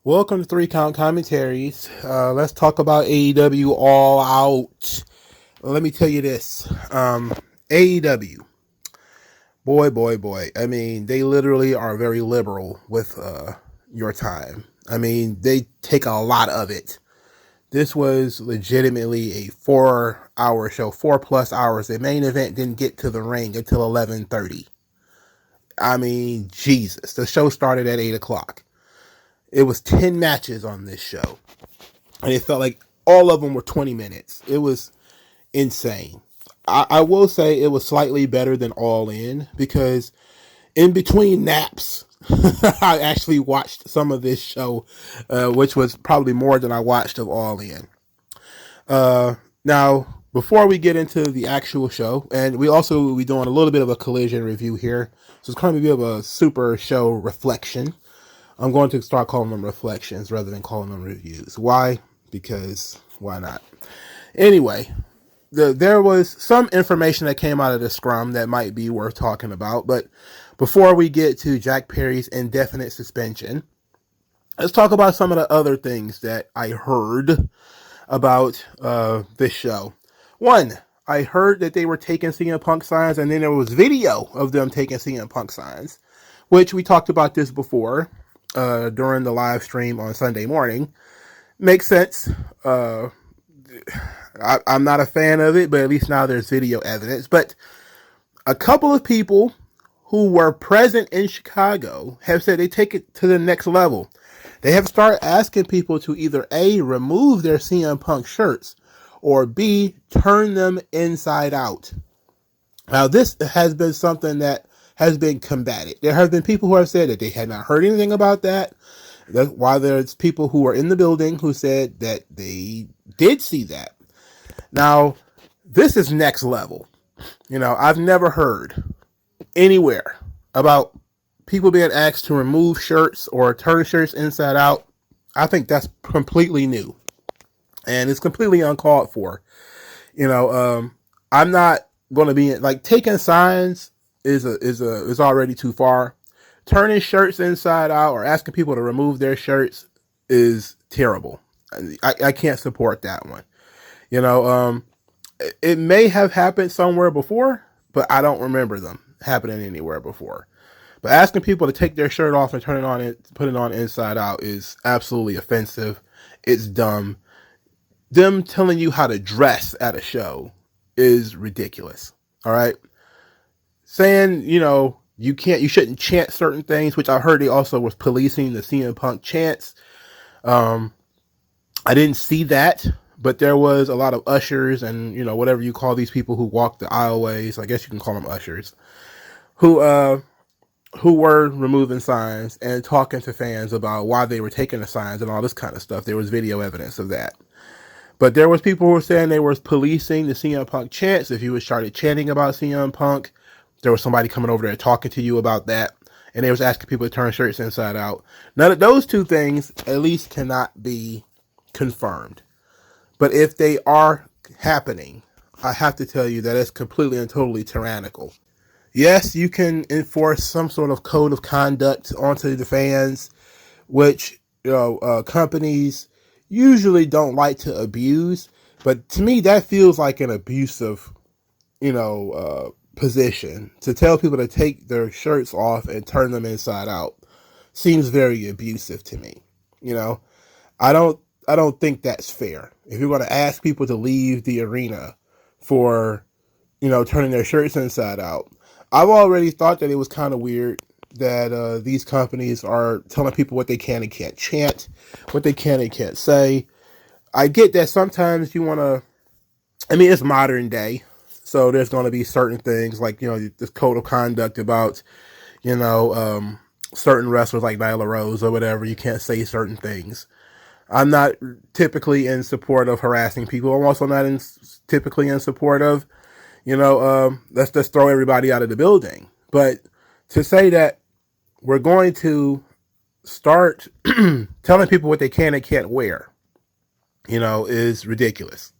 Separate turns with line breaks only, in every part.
Welcome to 3 Count Commentaries. Let's talk about AEW All Out. Let me tell you this. AEW. Boy. I mean, they literally are very liberal with your time. I mean, they take a lot of it. This was legitimately a 4-hour show, 4+ hours. The main event didn't get to the ring until 11:30. I mean, Jesus. The show started at 8 o'clock. It was 10 matches on this show. And it felt like all of them were 20 minutes. It was insane. I will say it was slightly better than All In because in between naps, I actually watched some of this show, which was probably more than I watched of All In. Now, before we get into the actual show, and we also will be doing a little bit of a collision review here. So it's kind of a bit of a super show reflection. I'm going to start calling them reflections rather than calling them reviews. Why? Because why not? Anyway, there was some information that came out of the scrum that might be worth talking about. But before we get to Jack Perry's indefinite suspension, let's talk about some of the other things that I heard about this show. One, I heard that they were taking CM Punk signs, and then there was video of them taking CM Punk signs, which we talked about this before. During the live stream on Sunday morning. Makes sense. I'm not a fan of it, but at least now there's video evidence. But a couple of people who were present in Chicago have said they take it to the next level. They have started asking people to either A, remove their CM Punk shirts, or B, turn them inside out. Now, this has been something that has been combated. There have been people who have said that they had not heard anything about that. That's why there's people who were in the building who said that they did see that. Now, this is next level. You know, I've never heard anywhere about people being asked to remove shirts or turn shirts inside out. I think that's completely new. And it's completely uncalled for. You know, I'm not going to be like taking signs is already too far. Turning shirts inside out or asking people to remove their shirts is terrible. I can't support that one. You know, it may have happened somewhere before, but I don't remember them happening anywhere before. But asking people to take their shirt off and turn it on and put it on inside out is absolutely offensive. It's dumb. Them telling you how to dress at a show is ridiculous. All right. Saying, you know, you shouldn't chant certain things, which I heard they also was policing the CM Punk chants. I didn't see that, but there was a lot of ushers and, you know, whatever you call these people who walk the aisleways. I guess you can call them ushers, who were removing signs and talking to fans about why they were taking the signs and all this kind of stuff. There was video evidence of that. But there was people who were saying they were policing the CM Punk chants. If you started chanting about CM Punk, there was somebody coming over there talking to you about that. And they was asking people to turn shirts inside out. None of those two things, at least, cannot be confirmed. But if they are happening, I have to tell you that it's completely and totally tyrannical. Yes, you can enforce some sort of code of conduct onto the fans, which, you know, companies usually don't like to abuse. But to me, that feels like an abusive, you know, position. To tell people to take their shirts off and turn them inside out seems very abusive to me. You know, I don't think that's fair. If you're going to ask people to leave the arena for, you know, turning their shirts inside out, I've already thought that it was kind of weird that these companies are telling people what they can and can't chant, what they can and can't say. I get that sometimes you want to, I mean, it's modern day. So there's going to be certain things like, you know, this code of conduct about, you know, certain wrestlers like Nyla Rose or whatever. You can't say certain things. I'm not typically in support of harassing people. I'm also not typically in support of, you know, let's just throw everybody out of the building. But to say that we're going to start telling people what they can and can't wear, you know, is ridiculous.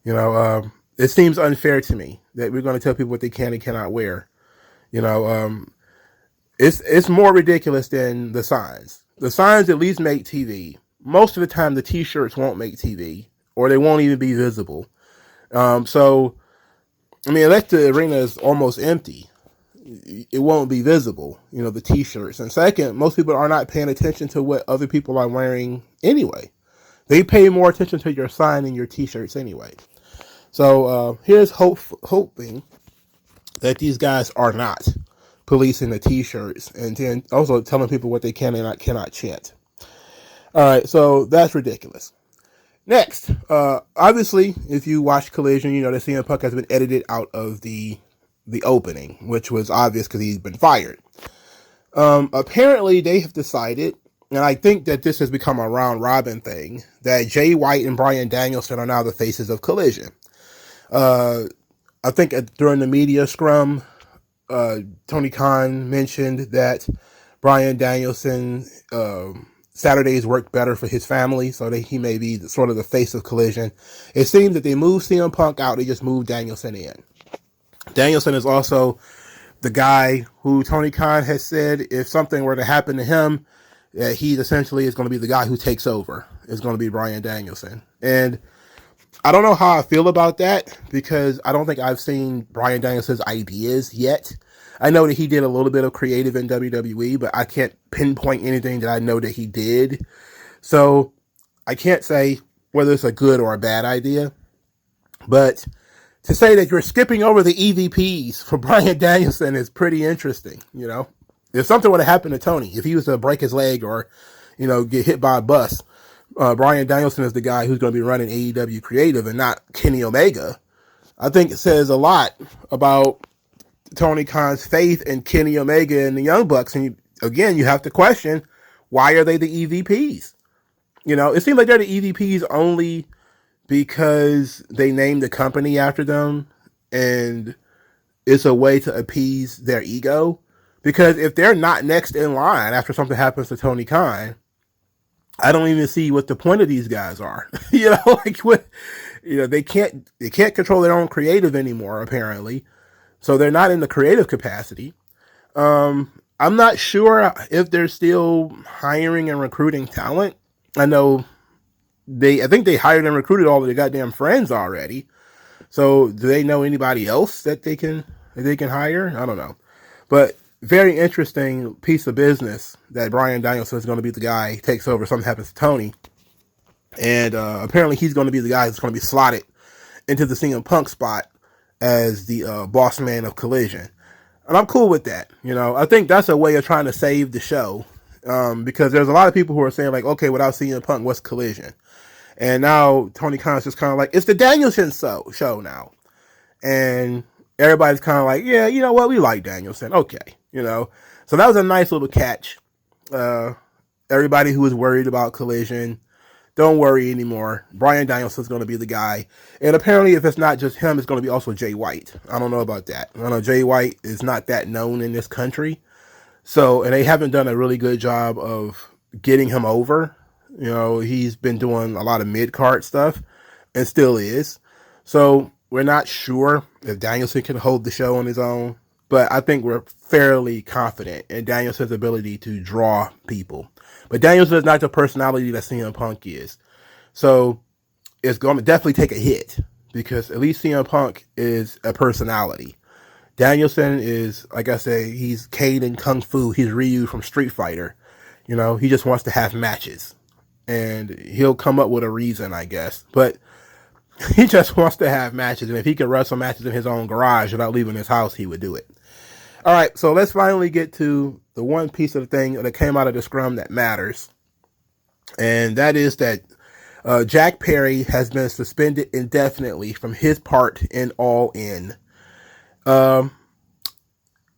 You know, it seems unfair to me that we're going to tell people what they can and cannot wear. You know, it's more ridiculous than the signs. The signs at least make TV. Most of the time, the T-shirts won't make TV, or they won't even be visible. So, I mean, unless the arena is almost empty, it won't be visible, the T-shirts. And second, most people are not paying attention to what other people are wearing anyway. They pay more attention to your sign and your T-shirts anyway. So here's hoping that these guys are not policing the T-shirts, and then also telling people what they can and cannot chant. All right, so that's ridiculous. Next, obviously, if you watch Collision, you know that CM Punk has been edited out of the opening, which was obvious because he's been fired. Apparently, they have decided, and I think that this has become a round robin thing, that Jay White and Bryan Danielson are now the faces of Collision. I think during the media scrum, Tony Khan mentioned that Bryan Danielson Saturdays work better for his family, so that he may be sort of the face of Collision. It seems that they moved CM Punk out, they just moved Danielson in. Danielson is also the guy who Tony Khan has said if something were to happen to him, that he essentially is going to be the guy who takes over. Is going to be Bryan Danielson. And I don't know how I feel about that, because I don't think I've seen Bryan Danielson's ideas yet. I know that he did a little bit of creative in WWE, but I can't pinpoint anything that I know that he did. So I can't say whether it's a good or a bad idea. But to say that you're skipping over the EVPs for Bryan Danielson is pretty interesting, If something would have happened to Tony, if he was to break his leg or, get hit by a bus, Bryan Danielson is the guy who's going to be running AEW Creative and not Kenny Omega. I think it says a lot about Tony Khan's faith in Kenny Omega and the Young Bucks. And you have to question, why are they the EVPs? It seems like they're the EVPs only because they named the company after them, and it's a way to appease their ego. Because if they're not next in line after something happens to Tony Khan, I don't even see what the point of these guys are. They can't control their own creative anymore, apparently. So they're not in the creative capacity. I'm not sure if they're still hiring and recruiting talent. I think they hired and recruited all of their goddamn friends already. So do they know anybody else that they can hire? I don't know. But very interesting piece of business that Bryan Danielson is going to be the guy who takes over if something happens to Tony. And apparently he's going to be the guy that's going to be slotted into the CM Punk spot as the boss man of Collision. And I'm cool with that. I think that's a way of trying to save the show. Because there's a lot of people who are saying, like, okay, without CM Punk, what's Collision? And now Tony Khan's just kind of like, it's the Danielson show now. And everybody's kind of like, yeah, you know what? We like Danielson. Okay. So that was a nice little catch. Everybody who was worried about Collision, don't worry anymore. Bryan Danielson's going to be the guy. And apparently, if it's not just him, it's going to be also Jay White. I don't know about that. I know Jay White is not that known in this country. So, and they haven't done a really good job of getting him over. He's been doing a lot of mid-card stuff and still is. So we're not sure if Danielson can hold the show on his own, but I think we're fairly confident in Danielson's ability to draw people. But Danielson is not the personality that CM Punk is. So it's going to definitely take a hit, because at least CM Punk is a personality. Danielson is, like I say, he's Kane in Kung Fu. He's Ryu from Street Fighter. He just wants to have matches. And he'll come up with a reason, I guess. But he just wants to have matches. And if he could wrestle matches in his own garage without leaving his house, he would do it. All right, so let's finally get to the one piece of the thing that came out of the scrum that matters. And that is that Jack Perry has been suspended indefinitely from his part in All In.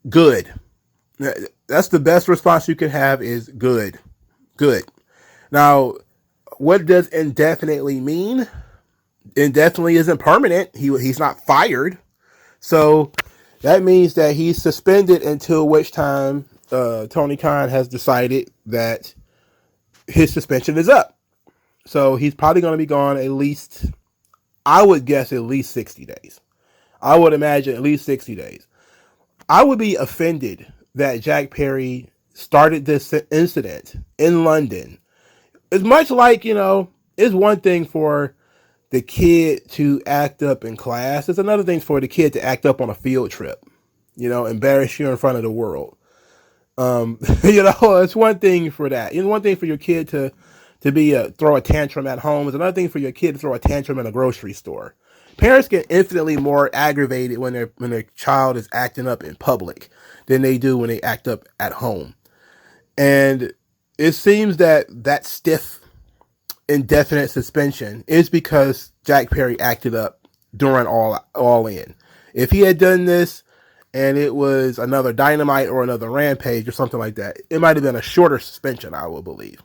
Good. That's the best response you can have, is good. Good. Now, what does indefinitely mean? Indefinitely isn't permanent. He's not fired. So that means that he's suspended until which time Tony Khan has decided that his suspension is up. So he's probably going to be gone at least, I would guess, at least 60 days. I would imagine at least 60 days. I would be offended that Jack Perry started this incident in London. It's much like, it's one thing for the kid to act up in class. It's another thing for the kid to act up on a field trip, embarrass you in front of the world. It's one thing for that. It's one thing for your kid to throw a tantrum at home. It's another thing for your kid to throw a tantrum in a grocery store. Parents get infinitely more aggravated when their child is acting up in public than they do when they act up at home. And it seems that stiff, indefinite suspension is because Jack Perry acted up during All In. If he had done this and it was another Dynamite or another Rampage or something like that, it might have been a shorter suspension, I will believe.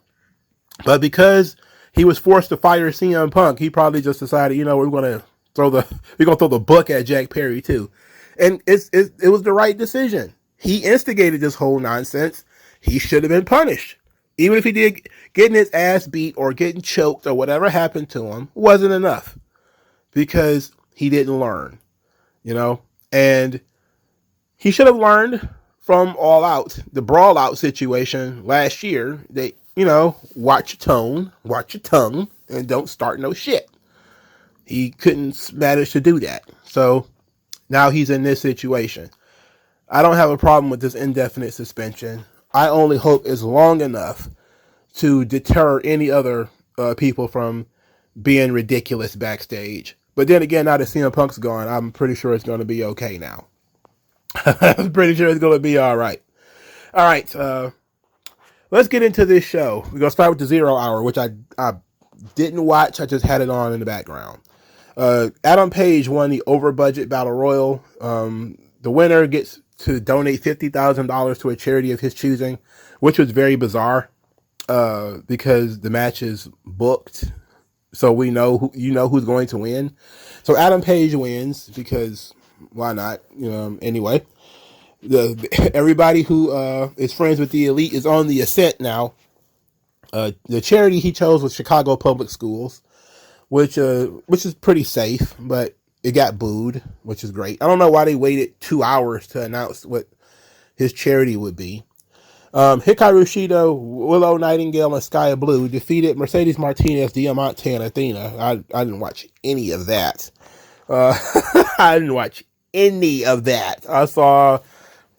But because he was forced to fire CM Punk, he probably just decided, we're gonna throw the book at Jack Perry too, and it was the right decision. He instigated this whole nonsense. He should have been punished, even if he did getting his ass beat or getting choked or whatever happened to him wasn't enough because he didn't learn, and he should have learned from All Out, the Brawl Out situation last year. They, watch your tone, watch your tongue, and don't start no shit. He couldn't manage to do that. So now he's in this situation. I don't have a problem with this indefinite suspension. I only hope it's long enough to deter any other people from being ridiculous backstage. But then again, now that CM Punk's gone, I'm pretty sure it's going to be okay now. I'm pretty sure it's going to be all right. All right. Let's get into this show. We're going to start with the 0 Hour, which I didn't watch. I just had it on in the background. Adam Page won the over-budget Battle Royal. The winner gets to donate $50,000 to a charity of his choosing, which was very bizarre because the match is booked. So we know who's going to win. So Adam Page wins because why not? Anyway. Everybody who is friends with the Elite is on the Ascent now. The charity he chose was Chicago Public Schools, which is pretty safe, but it got booed, which is great. I don't know why they waited 2 hours to announce what his charity would be. Hikaru Shida, Willow Nightingale, and Skye Blue defeated Mercedes Martinez, Diamante, and Athena. I didn't watch any of that. I didn't watch any of that. I saw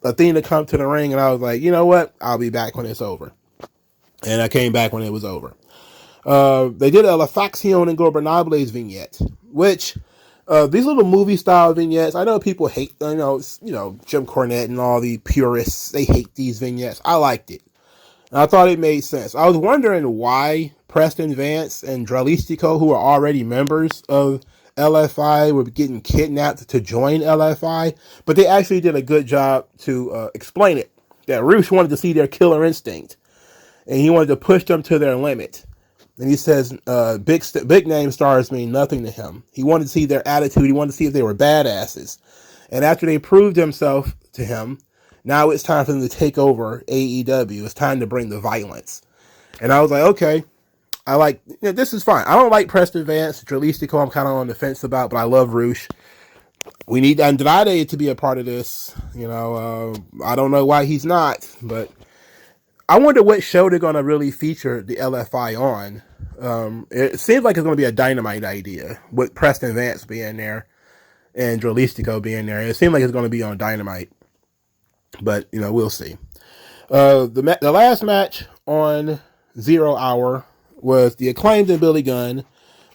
Athena come to the ring, and I was like, you know what? I'll be back when it's over. And I came back when it was over. They did a La Facción Ingobernables vignette, which these little movie-style vignettes, I know people hate, Jim Cornette and all the purists, they hate these vignettes. I liked it. And I thought it made sense. I was wondering why Preston Vance and Dralistico, who are already members of LFI, were getting kidnapped to join LFI, but they actually did a good job to explain it. That Roosh wanted to see their killer instinct, and he wanted to push them to their limit. And he says big name stars mean nothing to him. He wanted to see their attitude. He wanted to see if they were badasses. And after they proved themselves to him, now it's time for them to take over AEW. It's time to bring the violence. And I was like, okay. I like, this is fine. I don't like Preston Vance. Dralistico, I'm kind of on the fence about, but I love Roosh. We need Andrade to be a part of this. I don't know why he's not, but I wonder what show they're going to really feature the LFI on. It seems like it's going to be a Dynamite idea with Preston Vance being there and Dralistico being there. It seems like it's going to be on Dynamite, but, we'll see. The last match on 0 Hour was the Acclaimed and Billy Gunn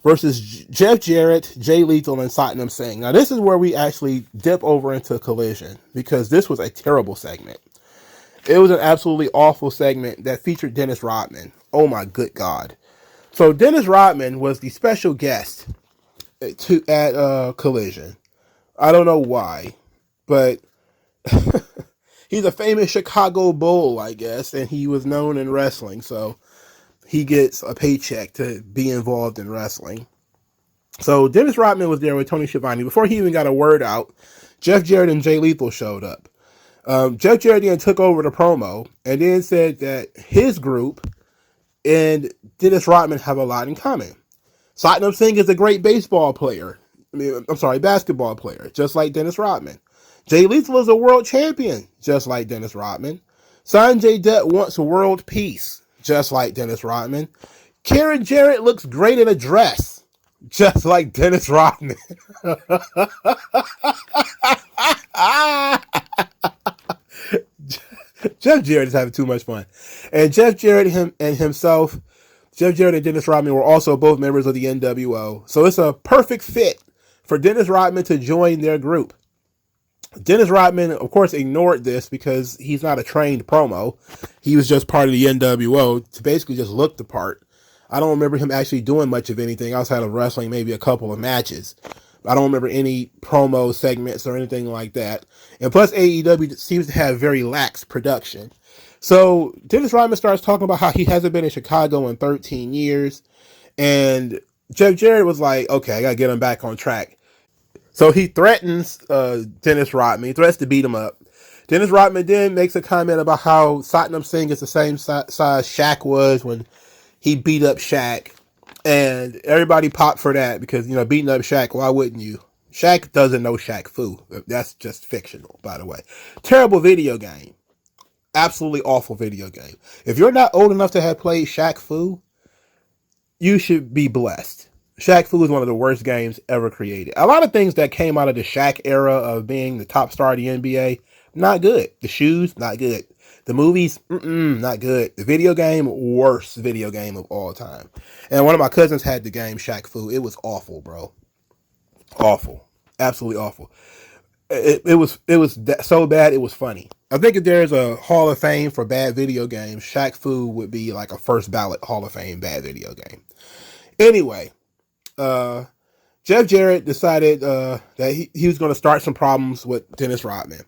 versus Jeff Jarrett, Jay Lethal, and Satnam Singh. Now, this is where we actually dip over into Collision because this was a terrible segment. It was an absolutely awful segment that featured Dennis Rodman. Oh, my good God. So, Dennis Rodman was the special guest at Collision. I don't know why, but he's a famous Chicago Bull, I guess, and he was known in wrestling, so he gets a paycheck to be involved in wrestling. So Dennis Rodman was there with Tony Schiavone. Before he even got a word out, Jeff Jarrett and Jay Lethal showed up. Jeff Jarrett then took over the promo and then said that his group and Dennis Rodman have a lot in common. Satnam Singh is a great basketball player, just like Dennis Rodman. Jay Lethal is a world champion, just like Dennis Rodman. Sanjay Dutt wants world peace, just like Dennis Rodman. Karen Jarrett looks great in a dress, just like Dennis Rodman. Jeff Jarrett is having too much fun. And Jeff Jarrett Jeff Jarrett and Dennis Rodman were also both members of the NWO. So it's a perfect fit for Dennis Rodman to join their group. Dennis Rodman, of course, ignored this because he's not a trained promo. He was just part of the NWO to basically just look the part. I don't remember him actually doing much of anything outside of wrestling, maybe a couple of matches. I don't remember any promo segments or anything like that. And plus, AEW seems to have very lax production. So Dennis Rodman starts talking about how he hasn't been in Chicago in 13 years. And Jeff Jarrett was like, okay, I got to get him back on track. So he threatens Dennis Rodman. He threatens to beat him up. Dennis Rodman then makes a comment about how Satnam Singh is the same size Shaq was when he beat up Shaq. And everybody popped for that because, beating up Shaq, why wouldn't you? Shaq doesn't know Shaq Fu. That's just fictional, by the way. Terrible video game. Absolutely awful video game. If you're not old enough to have played Shaq Fu, you should be blessed. Shaq Fu is one of the worst games ever created. A lot of things that came out of the Shaq era of being the top star of the NBA, not good. The shoes, not good. The movies, not good. The video game, worst video game of all time. And one of my cousins had the game Shaq Fu. It was awful, bro. Awful. Absolutely awful. It was so bad it was funny. I think if there's a Hall of Fame for bad video games, Shaq Fu would be like a first ballot Hall of Fame bad video game. Anyway, Jeff Jarrett decided that he was going to start some problems with Dennis Rodman.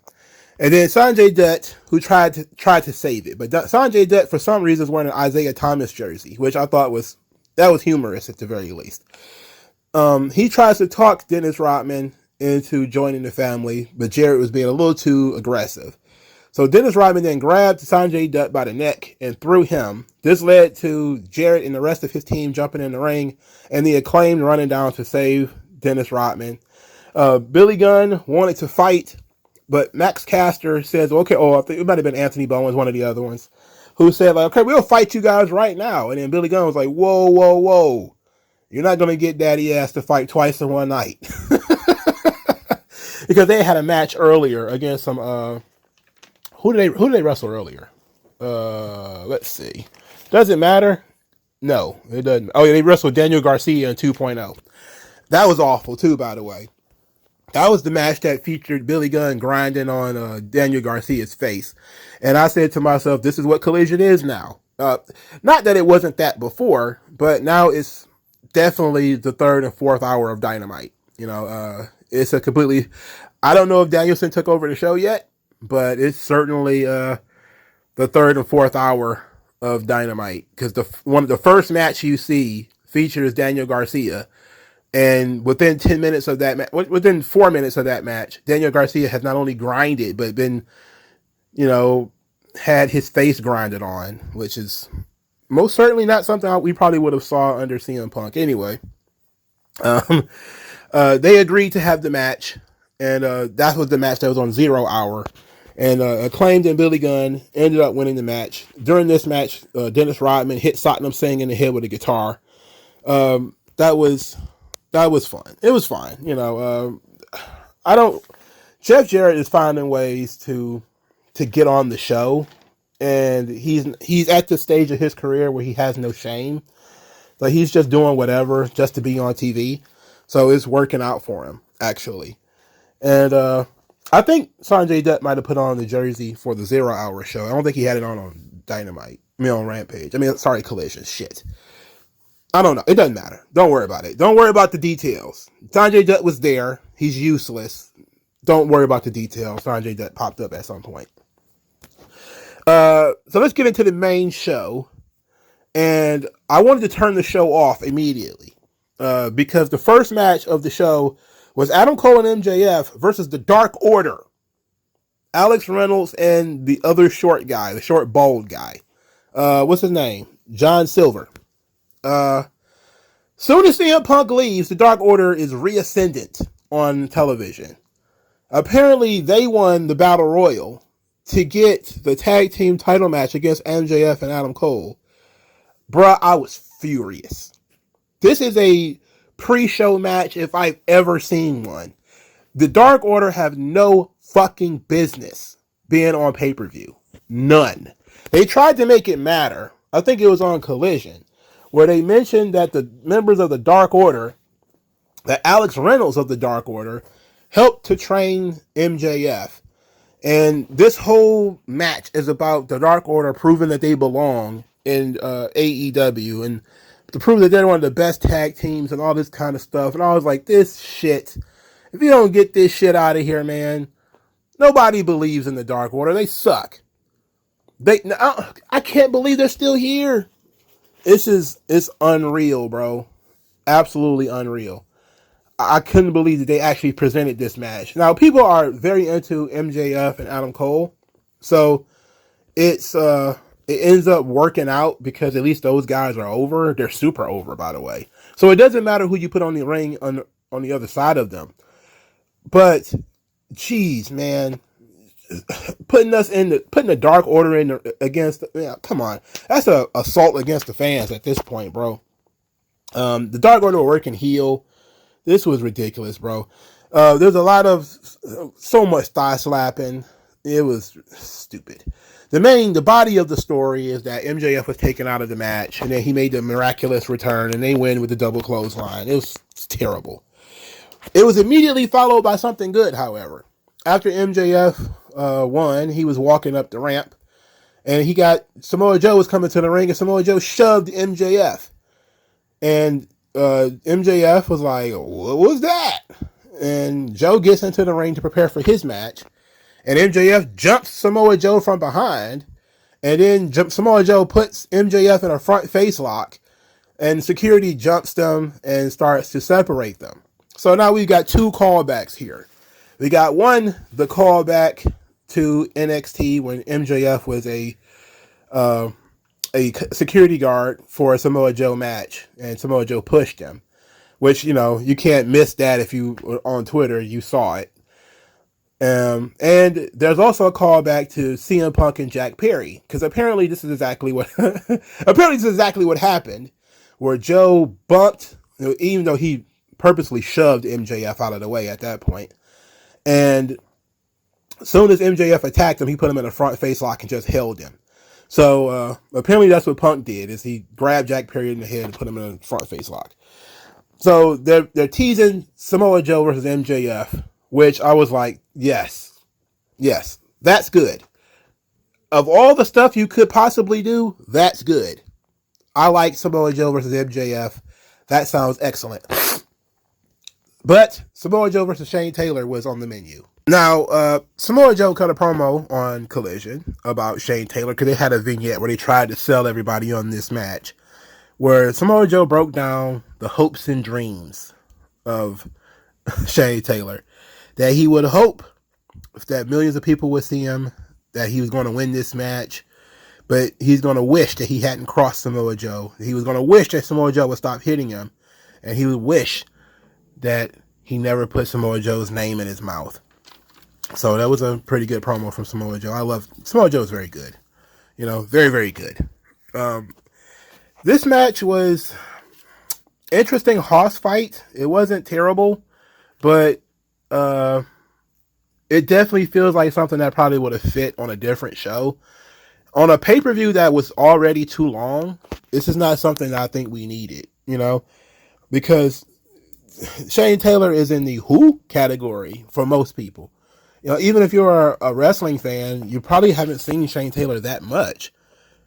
And then Sanjay Dutt, who tried to save it. But Sanjay Dutt, for some reason, is wearing an Isaiah Thomas jersey, which I thought was humorous at the very least. He tries to talk Dennis Rodman into joining the family, but Jarrett was being a little too aggressive. So Dennis Rodman then grabbed Sanjay Dutt by the neck and threw him. This led to Jarrett and the rest of his team jumping in the ring, and the Acclaimed running down to save Dennis Rodman. Billy Gunn wanted to fight, but Max Caster says, okay, I think it might have been Anthony Bowens, one of the other ones, who said, like, okay, we'll fight you guys right now. And then Billy Gunn was like, whoa. You're not going to get daddy ass to fight twice in one night. Because they had a match earlier against some, who did they wrestle earlier? Let's see. Does it matter? No, it doesn't. Oh, yeah, they wrestled Daniel Garcia in 2.0. That was awful too, by the way. That was the match that featured Billy Gunn grinding on Daniel Garcia's face. And I said to myself, this is what Collision is now. Not that it wasn't that before, but now it's definitely the third and fourth hour of Dynamite. It's a completely... I don't know if Danielson took over the show yet, but it's certainly the third and fourth hour of Dynamite. Because the first match you see features Daniel Garcia. And within 10 minutes of that within 4 minutes of that match, Daniel Garcia has not only grinded, but been, had his face grinded on, which is most certainly not something we probably would have saw under CM Punk. Anyway, they agreed to have the match, and that was the match that was on 0 Hour. And Acclaimed and Billy Gunn ended up winning the match. During this match, Dennis Rodman hit Satnam Singh in the head with a guitar. That was fun. It was fine. Jeff Jarrett is finding ways to get on the show, and he's at the stage of his career where he has no shame. Like, he's just doing whatever just to be on TV. So it's working out for him, actually. And I think Sanjay Dutt might have put on the jersey for the 0 Hour show. I don't think he had it on Dynamite. On Rampage. Collision. Shit. I don't know. It doesn't matter. Don't worry about it. Don't worry about the details. Sanjay Dutt was there. He's useless. Don't worry about the details. Sanjay Dutt popped up at some point. So let's get into the main show. And I wanted to turn the show off immediately. Because the first match of the show was Adam Cole and MJF versus the Dark Order. Alex Reynolds and the other short guy, the short bald guy. What's his name? John Silver. Soon as CM Punk leaves, the Dark Order is reascendant on television. Apparently, they won the Battle Royal, to get the tag team title match against MJF and Adam Cole, bruh, I was furious. This is a pre-show match if I've ever seen one. The Dark Order have no fucking business being on pay-per-view. None. They tried to make it matter. I think it was on Collision, where they mentioned that the members of the Dark Order, that Alex Reynolds of the Dark Order, helped to train MJF. And this whole match is about the Dark Order proving that they belong in AEW and to prove that they're one of the best tag teams and all this kind of stuff. And I was like, this shit, if you don't get this shit out of here, man, nobody believes in the Dark Order. They suck. I can't believe they're still here. It's unreal, bro. Absolutely unreal. I couldn't believe that they actually presented this match. Now, people are very into MJF and Adam Cole, so it ends up working out because at least those guys are over. They're super over, by the way. So it doesn't matter who you put on the ring on the other side of them. But, geez, man, putting the Dark Order in against, come on, that's a assault against the fans at this point, bro. The Dark Order were working heel. This was ridiculous, bro. There's a lot of so much thigh slapping. It was stupid. The body of the story is that MJF was taken out of the match, and then he made the miraculous return, and they win with the double clothesline. It was terrible. It was immediately followed by something good, however. After MJF won, he was walking up the ramp, and Samoa Joe was coming to the ring, and Samoa Joe shoved MJF. And MJF was like, what was that? And Joe gets into the ring to prepare for his match. And MJF jumps Samoa Joe from behind. And then Samoa Joe puts MJF in a front face lock. And security jumps them and starts to separate them. So now we've got two callbacks here. We got one, the callback to NXT when MJF was a security guard for a Samoa Joe match, and Samoa Joe pushed him, which, you can't miss that. If you were on Twitter, you saw it. And there's also a callback to CM Punk and Jack Perry, because apparently this is exactly what happened, where Joe bumped, even though he purposely shoved MJF out of the way at that point. And as soon as MJF attacked him, he put him in a front face lock and just held him. So apparently that's what Punk did, is he grabbed Jack Perry in the head and put him in a front face lock. So they're teasing Samoa Joe versus MJF, which I was like, yes, that's good. Of all the stuff you could possibly do, that's good. I like Samoa Joe versus MJF. That sounds excellent. But Samoa Joe versus Shane Taylor was on the menu. Now, Samoa Joe cut a promo on Collision about Shane Taylor because they had a vignette where they tried to sell everybody on this match, where Samoa Joe broke down the hopes and dreams of Shane Taylor. That he would hope that millions of people would see him, that he was going to win this match, but he's going to wish that he hadn't crossed Samoa Joe. He was going to wish that Samoa Joe would stop hitting him, and he would wish that he never put Samoa Joe's name in his mouth. So that was a pretty good promo from Samoa Joe. I love Samoa Joe is very good. Very, very good. This match was interesting hoss fight. It wasn't terrible, but it definitely feels like something that probably would have fit on a different show. On a pay-per-view that was already too long, this is not something that I think we needed, because Shane Taylor is in the who category for most people. Even if you're a wrestling fan, you probably haven't seen Shane Taylor that much.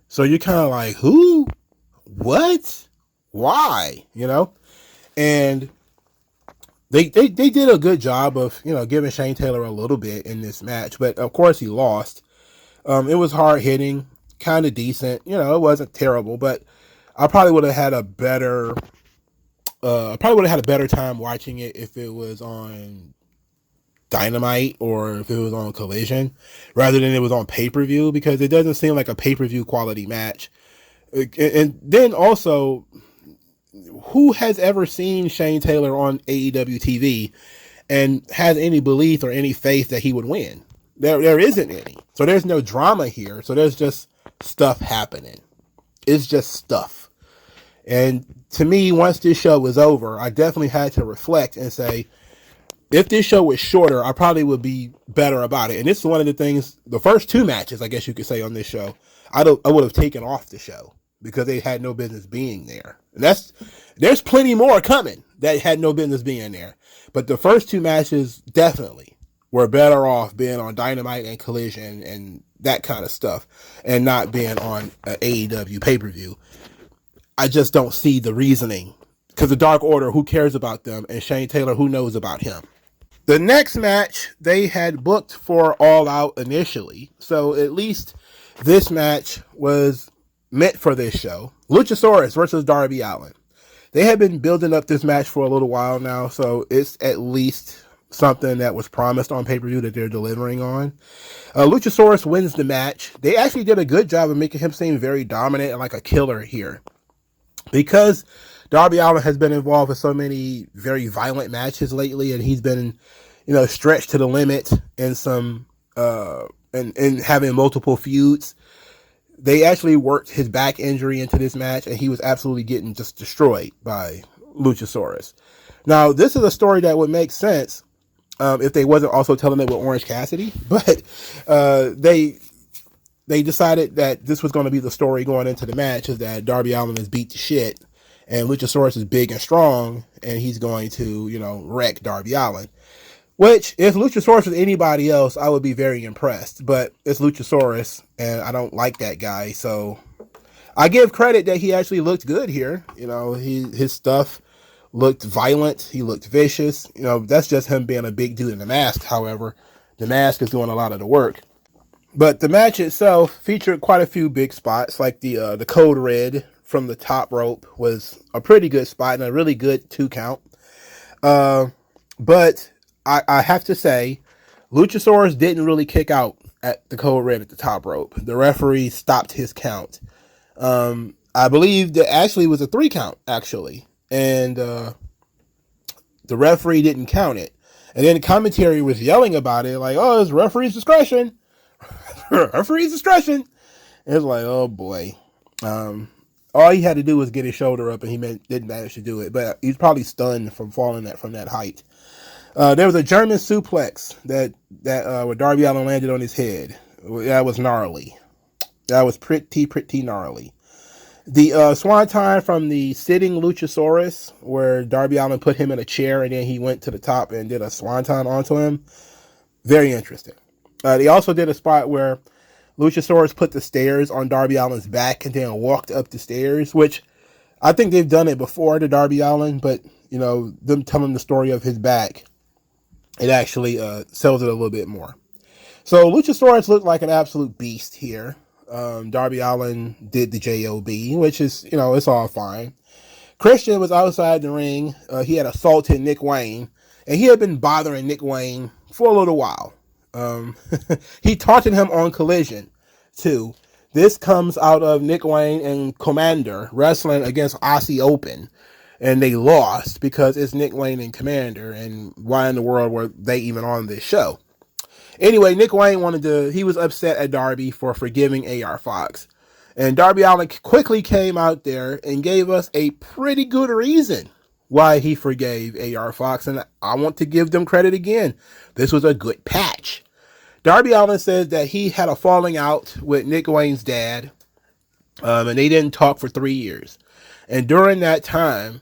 So you're kind of like, who? What? Why? And they did a good job of, giving Shane Taylor a little bit in this match. But, of course, he lost. It was hard hitting, kind of decent. It wasn't terrible. But I probably would have had a better time watching it if it was on Dynamite or if it was on Collision rather than it was on pay-per-view, because it doesn't seem like a pay-per-view quality match. And then also, who has ever seen Shane Taylor on AEW TV and has any belief or any faith that he would win? There isn't any. So there's no drama here. So there's just stuff happening. It's just stuff. And to me, once this show was over, I definitely had to reflect and say, if this show was shorter, I probably would be better about it. And this is one of the things, the first two matches, I guess you could say, on this show, I would have taken off the show because they had no business being there. And there's plenty more coming that had no business being there. But the first two matches definitely were better off being on Dynamite and Collision and that kind of stuff and not being on an AEW pay-per-view. I just don't see the reasoning. Because the Dark Order, who cares about them? And Shane Taylor, who knows about him? The next match they had booked for All Out initially. So at least this match was meant for this show. Luchasaurus versus Darby Allin. They had been building up this match for a little while now. So it's at least something that was promised on pay-per-view that they're delivering on. Luchasaurus wins the match. They actually did a good job of making him seem very dominant and like a killer here. Because Darby Allin has been involved in so many very violent matches lately, and he's been, stretched to the limit in some, and having multiple feuds. They actually worked his back injury into this match, and he was absolutely getting just destroyed by Luchasaurus. Now, this is a story that would make sense if they wasn't also telling it with Orange Cassidy, but they decided that this was going to be the story going into the match, is that Darby Allin is beat to shit, and Luchasaurus is big and strong, and he's going to, wreck Darby Allin. Which, if Luchasaurus was anybody else, I would be very impressed. But it's Luchasaurus, and I don't like that guy. So I give credit that he actually looked good here. His stuff looked violent. He looked vicious. That's just him being a big dude in the mask. However, the mask is doing a lot of the work. But the match itself featured quite a few big spots, like the Code Red from the top rope was a pretty good spot and a really good 2 count. But I have to say, Luchasaurus didn't really kick out at the Code Red at the top rope. The referee stopped his count. I believe that actually was a 3 count, actually. And the referee didn't count it. And then the commentary was yelling about it, like, oh, it's referee's discretion. Referee's discretion. It's like, oh boy. All he had to do was get his shoulder up, and he didn't manage to do it. But he's probably stunned from falling from that height. There was a German suplex that where Darby Allin landed on his head. That was gnarly. That was pretty gnarly. The swanton from the sitting Luchasaurus, where Darby Allin put him in a chair and then he went to the top and did a swanton onto him. Very interesting. They also did a spot where Luchasaurus put the stairs on Darby Allin's back and then walked up the stairs, which I think they've done it before to Darby Allin, but, them telling the story of his back, it actually sells it a little bit more. So Luchasaurus looked like an absolute beast here. Darby Allin did the JOB, which is, it's all fine. Christian was outside the ring. He had assaulted Nick Wayne, and he had been bothering Nick Wayne for a little while. He taunted him on Collision, too. This comes out of Nick Wayne and Commander wrestling against Aussie Open, and they lost because it's Nick Wayne and Commander, and why in the world were they even on this show? Anyway, Nick Wayne he was upset at Darby for forgiving AR Fox. And Darby Allin quickly came out there and gave us a pretty good reason why he forgave AR Fox. And I want to give them credit again. This was a good patch. Darby Allin says that he had a falling out with Nick Wayne's dad. And they didn't talk for 3 years. And during that time,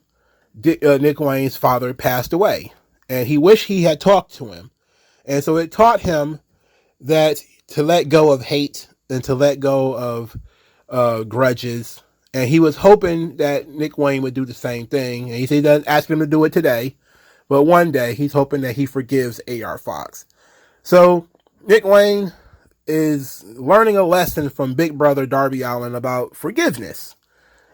Nick Wayne's father passed away. And he wished he had talked to him. And so it taught him that to let go of hate and to let go of grudges. And he was hoping that Nick Wayne would do the same thing. And he said he doesn't ask him to do it today. But one day he's hoping that he forgives AR Fox. So Nick Wayne is learning a lesson from Big Brother Darby Allin about forgiveness.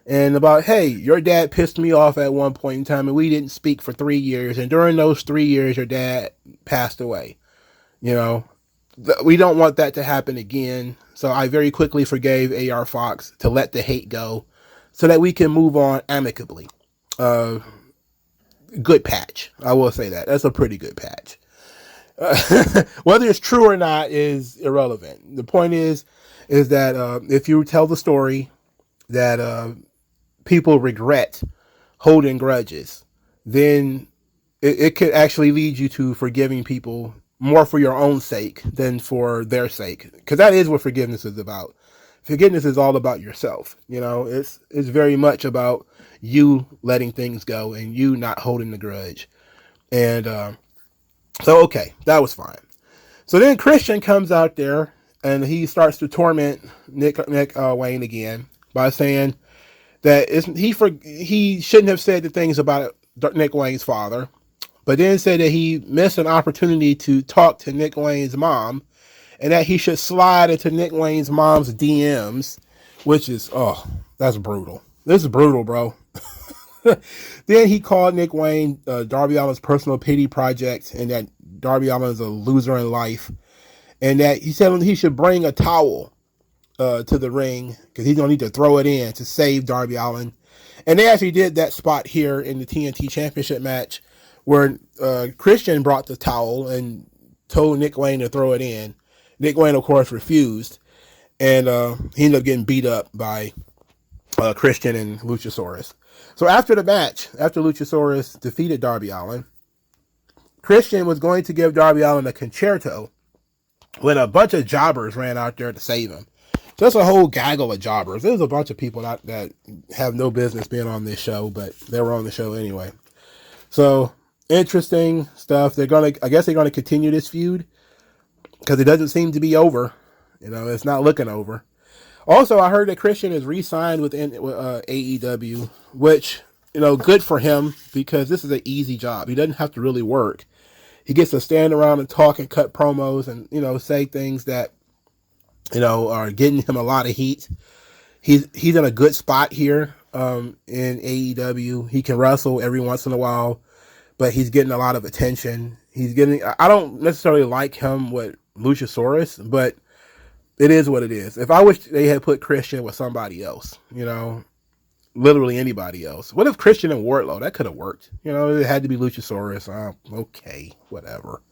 And about, hey, your dad pissed me off at one point in time and we didn't speak for 3 years. And during those 3 years, your dad passed away. We don't want that to happen again. So I very quickly forgave AR Fox to let the hate go so that we can move on amicably. Good patch. I will say that. That's a pretty good patch. Whether it's true or not is irrelevant. The point is that if you tell the story that people regret holding grudges, then it could actually lead you to forgiving people more for your own sake than for their sake. Because that is what forgiveness is about. Forgiveness is all about yourself. It's very much about you letting things go and you not holding the grudge. And so, okay, that was fine. So then Christian comes out there and he starts to torment Nick Wayne again by saying that he shouldn't have said the things about Nick Wayne's father, but then said that he missed an opportunity to talk to Nick Wayne's mom and that he should slide into Nick Wayne's mom's DMs, which is, that's brutal. This is brutal, bro. Then he called Nick Wayne Darby Allin's personal pity project and that Darby Allin is a loser in life, and that he said he should bring a towel to the ring because he's going to need to throw it in to save Darby Allin. And they actually did that spot here in the TNT Championship match where Christian brought the towel and told Nick Wayne to throw it in. Nick Wayne, of course, refused, and he ended up getting beat up by Christian and Luchasaurus. So after the match, after Luchasaurus defeated Darby Allin, Christian was going to give Darby Allin a concerto when a bunch of jobbers ran out there to save him. Just a whole gaggle of jobbers. There's a bunch of people that have no business being on this show, but they were on the show anyway. So, interesting stuff. I guess they're gonna continue this feud because it doesn't seem to be over. It's not looking over. Also, I heard that Christian is re-signed with AEW, which, good for him because this is an easy job. He doesn't have to really work. He gets to stand around and talk and cut promos and, say things that, are getting him a lot of heat. He's in a good spot here in AEW. He can wrestle every once in a while, but he's getting a lot of attention. I don't necessarily like him with Luchasaurus, but it is what it is. If I wish they had put Christian with somebody else, literally anybody else. What if Christian and Wardlow? That could have worked. It had to be Luchasaurus. Okay, whatever.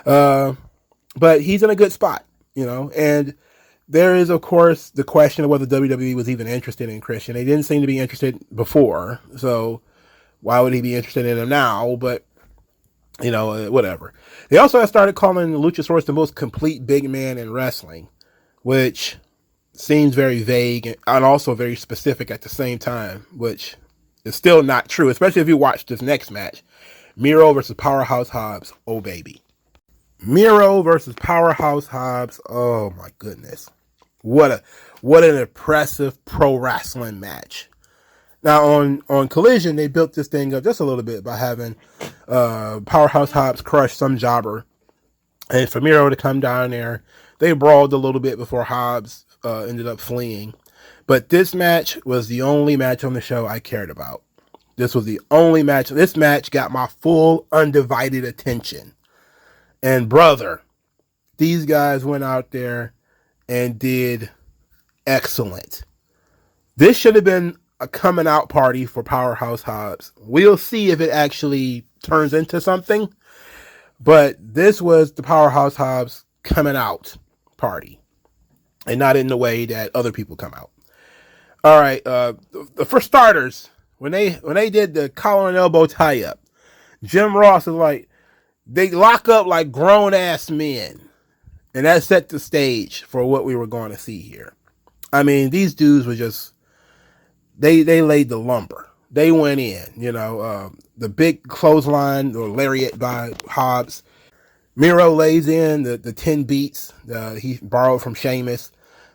But he's in a good spot, and there is, of course, the question of whether WWE was even interested in Christian. They didn't seem to be interested before, so why would he be interested in him now? But, whatever. They also started calling Luchasaurus the most complete big man in wrestling, which seems very vague and also very specific at the same time, which is still not true, especially if you watch this next match. Miro versus Powerhouse Hobbs. Oh, baby. Miro versus Powerhouse Hobbs. Oh, my goodness. What an impressive pro wrestling match. Now, on Collision, they built this thing up just a little bit by having Powerhouse Hobbs crush some jobber. And for Miro to come down there, they brawled a little bit before Hobbs ended up fleeing. But this match was the only match on the show I cared about. This was the only match. This match got my full undivided attention. And brother, these guys went out there and did excellent. This should have been a coming out party for Powerhouse Hobbs. We'll see if it actually turns into something. But this was the Powerhouse Hobbs coming out party. And not in the way that other people come out. All right. For starters, when they did the collar and elbow tie up, Jim Ross is like, they lock up like grown ass men. And that set the stage for what we were going to see here. I mean, these dudes were just, they laid the lumber. They went in, the big clothesline or lariat by Hobbs. Miro lays in the 10 beats he borrowed from Sheamus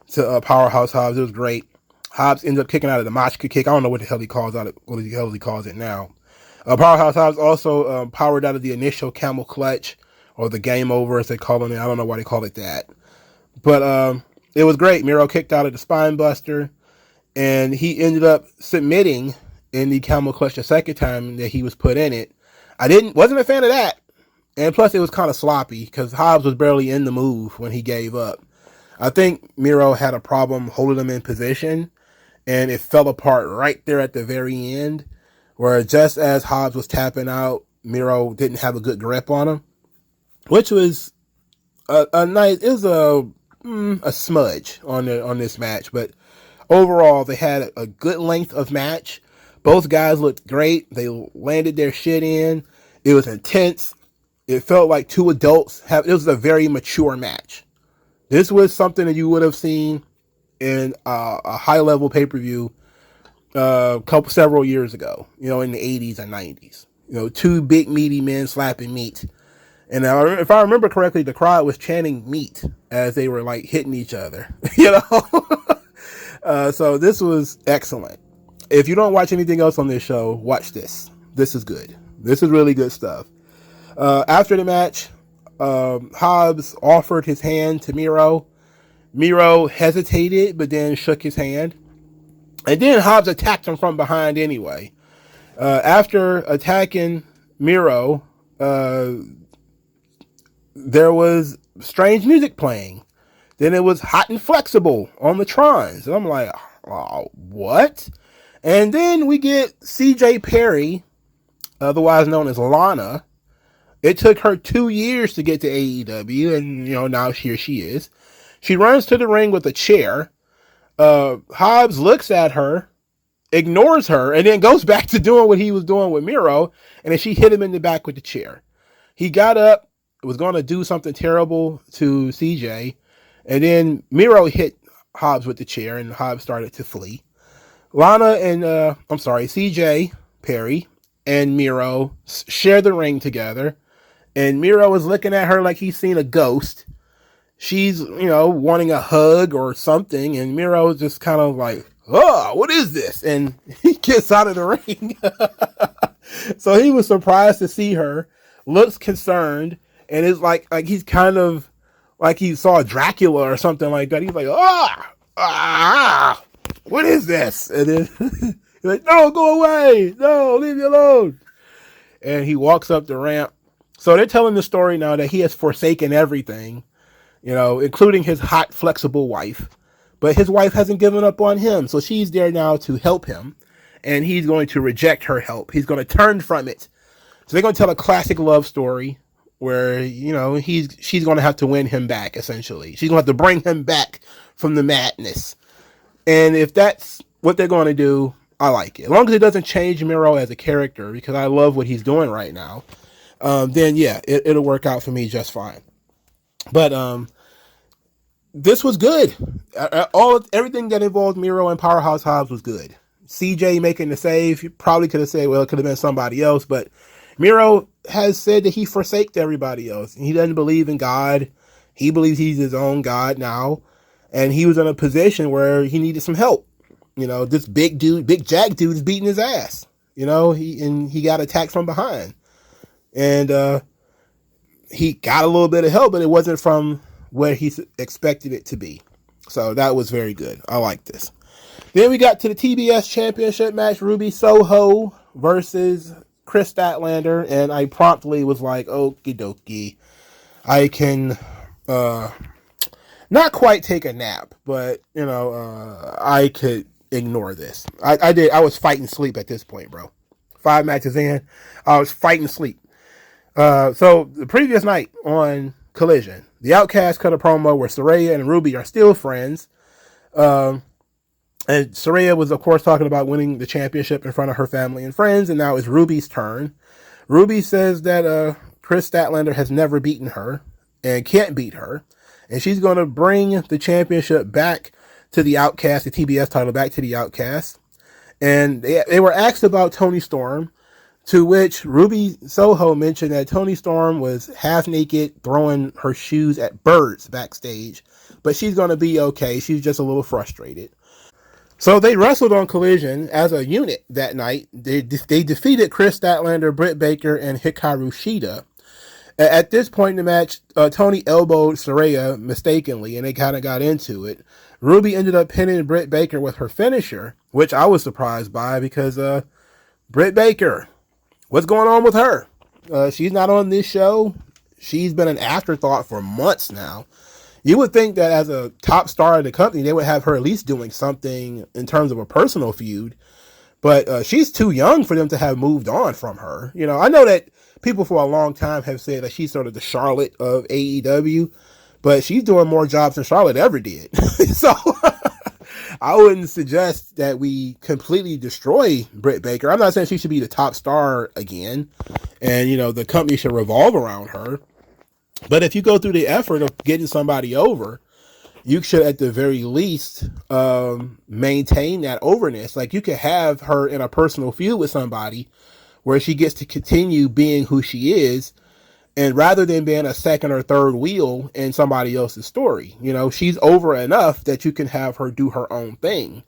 to Powerhouse Hobbs. It was great. Hobbs ends up kicking out of the Machka kick. I don't know what the hell he calls it now. Powerhouse Hobbs also powered out of the initial camel clutch, or the game over as they call it. I don't know why they call it that. But it was great. Miro kicked out of the spine buster, and he ended up submitting in the camel clutch the second time that he was put in it. Wasn't a fan of that. And plus it was kind of sloppy because Hobbs was barely in the move when he gave up. I think Miro had a problem holding him in position, and it fell apart right there at the very end, where just as Hobbs was tapping out, Miro didn't have a good grip on him. which was a nice. It was a smudge on this match, but overall they had a good length of match. Both guys looked great. They landed their shit in. It was intense. It felt like two adults have. It was a very mature match. This was something that you would have seen in a high level pay per view several years ago. You know, in the 80s and 90s. You know, two big meaty men slapping meat. And if I remember correctly, the crowd was chanting meat as they were like hitting each other. You know, so this was excellent. If you don't watch anything else on this show, watch this. This is good. This is really good stuff. After the match, Hobbs offered his hand to Miro. Miro hesitated, but then shook his hand. And then Hobbs attacked him from behind anyway. After attacking Miro, there was strange music playing. Then it was Hot and Flexible on the Trons. And I'm like, oh, what? And then we get CJ Perry, otherwise known as Lana. It took her 2 years to get to AEW, and you know, now here she is. She runs to the ring with a chair. Hobbs looks at her, ignores her, and then goes back to doing what he was doing with Miro, and then she hit him in the back with the chair. He got up, was going to do something terrible to CJ, and then Miro hit Hobbs with the chair, and Hobbs started to flee. CJ Perry and Miro share the ring together, and Miro is looking at her like he's seen a ghost. She's, you know, wanting a hug or something, and Miro is just kind of like, oh, what is this? And he gets out of the ring. So he was surprised to see her, looks concerned, and it's like he's kind of like he saw Dracula or something like that. He's like, what is this? And then he's like, no, go away. No, leave me alone. And he walks up the ramp. So they're telling the story now that he has forsaken everything, you know, including his hot, flexible wife. But his wife hasn't given up on him. So she's there now to help him. And he's going to reject her help. He's going to turn from it. So they're going to tell a classic love story where, you know, she's going to have to win him back, essentially. She's going to have to bring him back from the madness. And if that's what they're going to do, I like it. As long as it doesn't change Miro as a character, because I love what he's doing right now, then yeah, it'll work out for me just fine. But this was good. Everything that involved Miro and Powerhouse Hobbs was good. CJ making the save, you probably could have said, well, it could have been somebody else, but Miro has said that he forsaked everybody else. He doesn't believe in God. He believes he's his own God now. And he was in a position where he needed some help. You know, this big jack dude is beating his ass. You know, he got attacked from behind. And he got a little bit of help, but it wasn't from where he expected it to be. So that was very good. I like this. Then we got to the TBS Championship match, Ruby Soho versus Chris Statlander, and I promptly was like, okie dokie. I can not quite take a nap, but, you know, I could ignore this. I did. I was fighting sleep at this point, bro. 5 matches in, I was fighting sleep. So the previous night on Collision, the Outcast cut a promo where Saraya and Ruby are still friends. And Saraya was, of course, talking about winning the championship in front of her family and friends, and now it's Ruby's turn. Ruby says that Chris Statlander has never beaten her and can't beat her, and she's going to bring the championship back to the Outcast, the TBS title back to the Outcast. And they were asked about Toni Storm, to which Ruby Soho mentioned that Toni Storm was half naked, throwing her shoes at birds backstage, but she's going to be okay. She's just a little frustrated. So they wrestled on Collision as a unit that night. They defeated Chris Statlander, Britt Baker, and Hikaru Shida. At this point in the match, Tony elbowed Saraya mistakenly, and they kind of got into it. Ruby ended up pinning Britt Baker with her finisher, which I was surprised by because Britt Baker, what's going on with her? She's not on this show. She's been an afterthought for months now. You would think that as a top star in the company, they would have her at least doing something in terms of a personal feud. But she's too young for them to have moved on from her. You know, I know that people for a long time have said that she's sort of the Charlotte of AEW, but she's doing more jobs than Charlotte ever did. So I wouldn't suggest that we completely destroy Britt Baker. I'm not saying she should be the top star again, and, you know, the company should revolve around her. But if you go through the effort of getting somebody over, you should at the very least maintain that overness. Like, you could have her in a personal feud with somebody where she gets to continue being who she is, and rather than being a second or third wheel in somebody else's story, you know, she's over enough that you can have her do her own thing.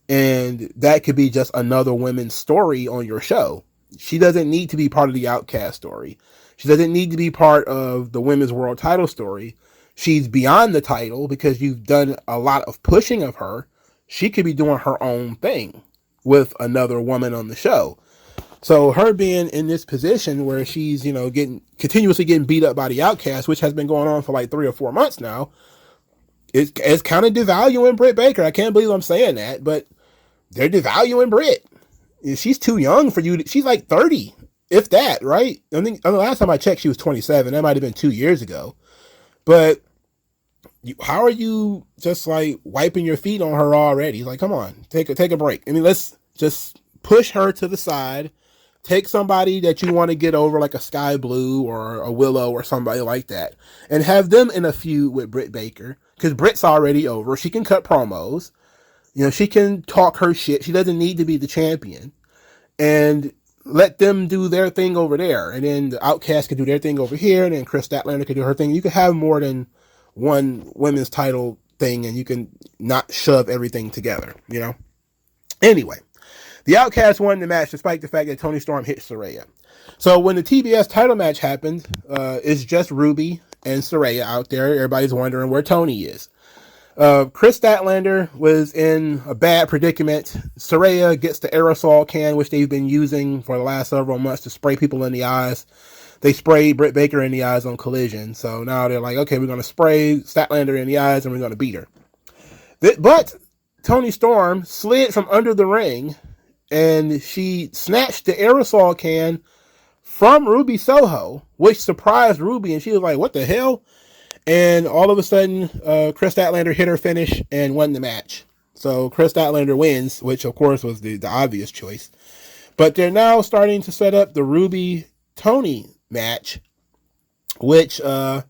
And that could be just another women's story on your show. She doesn't need to be part of the Outcast story. She doesn't need to be part of the women's world title story. She's beyond the title because you've done a lot of pushing of her. She could be doing her own thing with another woman on the show. So her being in this position where she's, you know, continuously getting beat up by the Outcast, which has been going on for like 3 or 4 months now, it's kind of devaluing Britt Baker. I can't believe I'm saying that, but they're devaluing Britt. She's too young for you. She's like 30, if that, right? I think the last time I checked, she was 27. That might have been 2 years ago. But how are you just like wiping your feet on her already? Like, come on, take a break. I mean, let's just push her to the side. Take somebody that you want to get over, like a Sky Blue or a Willow or somebody like that, and have them in a feud with Britt Baker, because Britt's already over. She can cut promos. You know, she can talk her shit. She doesn't need to be the champion. And let them do their thing over there. And then the Outcast can do their thing over here. And then Chris Statlander can do her thing. You can have more than one women's title thing, and you can not shove everything together, you know? Anyway, the Outcast won the match despite the fact that Toni Storm hit Saraya. So when the TBS title match happened, it's just Ruby and Saraya out there. Everybody's wondering where Toni is. Chris Statlander was in a bad predicament. Saraya gets the aerosol can, which they've been using for the last several months to spray people in the eyes. They sprayed Britt Baker in the eyes on Collision. So now they're like, okay, we're going to spray Statlander in the eyes and we're going to beat her. But Toni Storm slid from under the ring and she snatched the aerosol can from Ruby Soho, which surprised Ruby, and she was like, what the hell? And all of a sudden, Chris Statlander hit her finish and won the match. So Chris Statlander wins, which of course was the obvious choice. But they're now starting to set up the Ruby-Toni match, which, for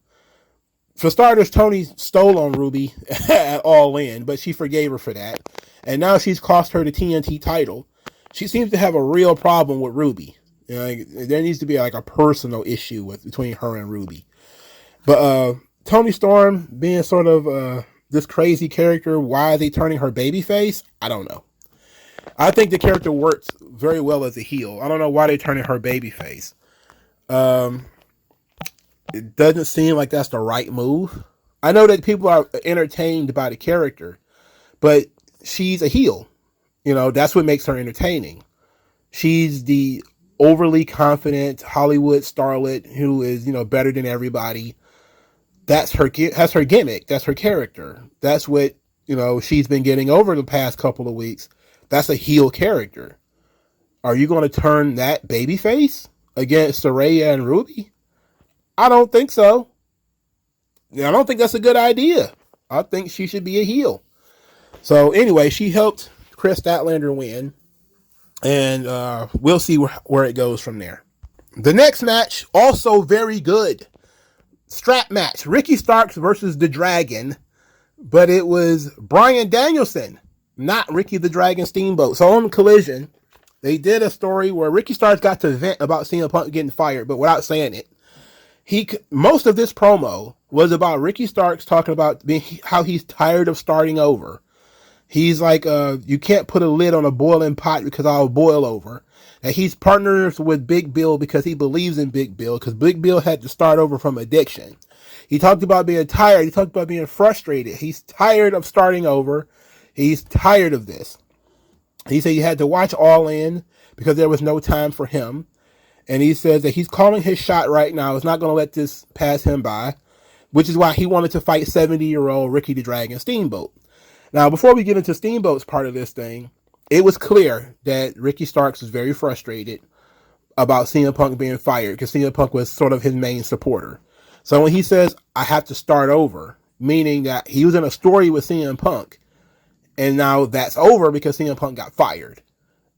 starters, Toni stole on Ruby at All In, but she forgave her for that. And now she's cost her the TNT title. She seems to have a real problem with Ruby. You know, like, there needs to be like a personal issue between her and Ruby. But Toni Storm being sort of this crazy character, why are they turning her babyface? I don't know. I think the character works very well as a heel. I don't know why they're turning her babyface. It doesn't seem like that's the right move. I know that people are entertained by the character, but she's a heel. You know, that's what makes her entertaining. She's the overly confident Hollywood starlet who is, you know, better than everybody. That's her gimmick. That's her character. That's what, you know, she's been getting over the past couple of weeks. That's a heel character. Are you going to turn that babyface against Saraya and Ruby? I don't think so. I don't think that's a good idea. I think she should be a heel. So anyway, she helped Chris Statlander win. And we'll see where it goes from there. The next match, also very good. Strap match. Ricky Starks versus the Dragon. But it was Bryan Danielson, not Ricky the Dragon Steamboat. So on Collision, they did a story where Ricky Starks got to vent about CM Punk getting fired, but without saying it. Most of this promo was about Ricky Starks talking about how he's tired of starting over. He's like, you can't put a lid on a boiling pot because I'll boil over. And he's partners with Big Bill because he believes in Big Bill, because Big Bill had to start over from addiction. He talked about being tired. He talked about being frustrated. He's tired of starting over. He's tired of this. He said he had to watch All In because there was no time for him. And he says that he's calling his shot right now. He's not going to let this pass him by, which is why he wanted to fight 70-year-old Ricky the Dragon Steamboat. Now, before we get into Steamboat's part of this thing, it was clear that Ricky Starks was very frustrated about CM Punk being fired because CM Punk was sort of his main supporter. So when he says, I have to start over, meaning that he was in a story with CM Punk, and now that's over because CM Punk got fired.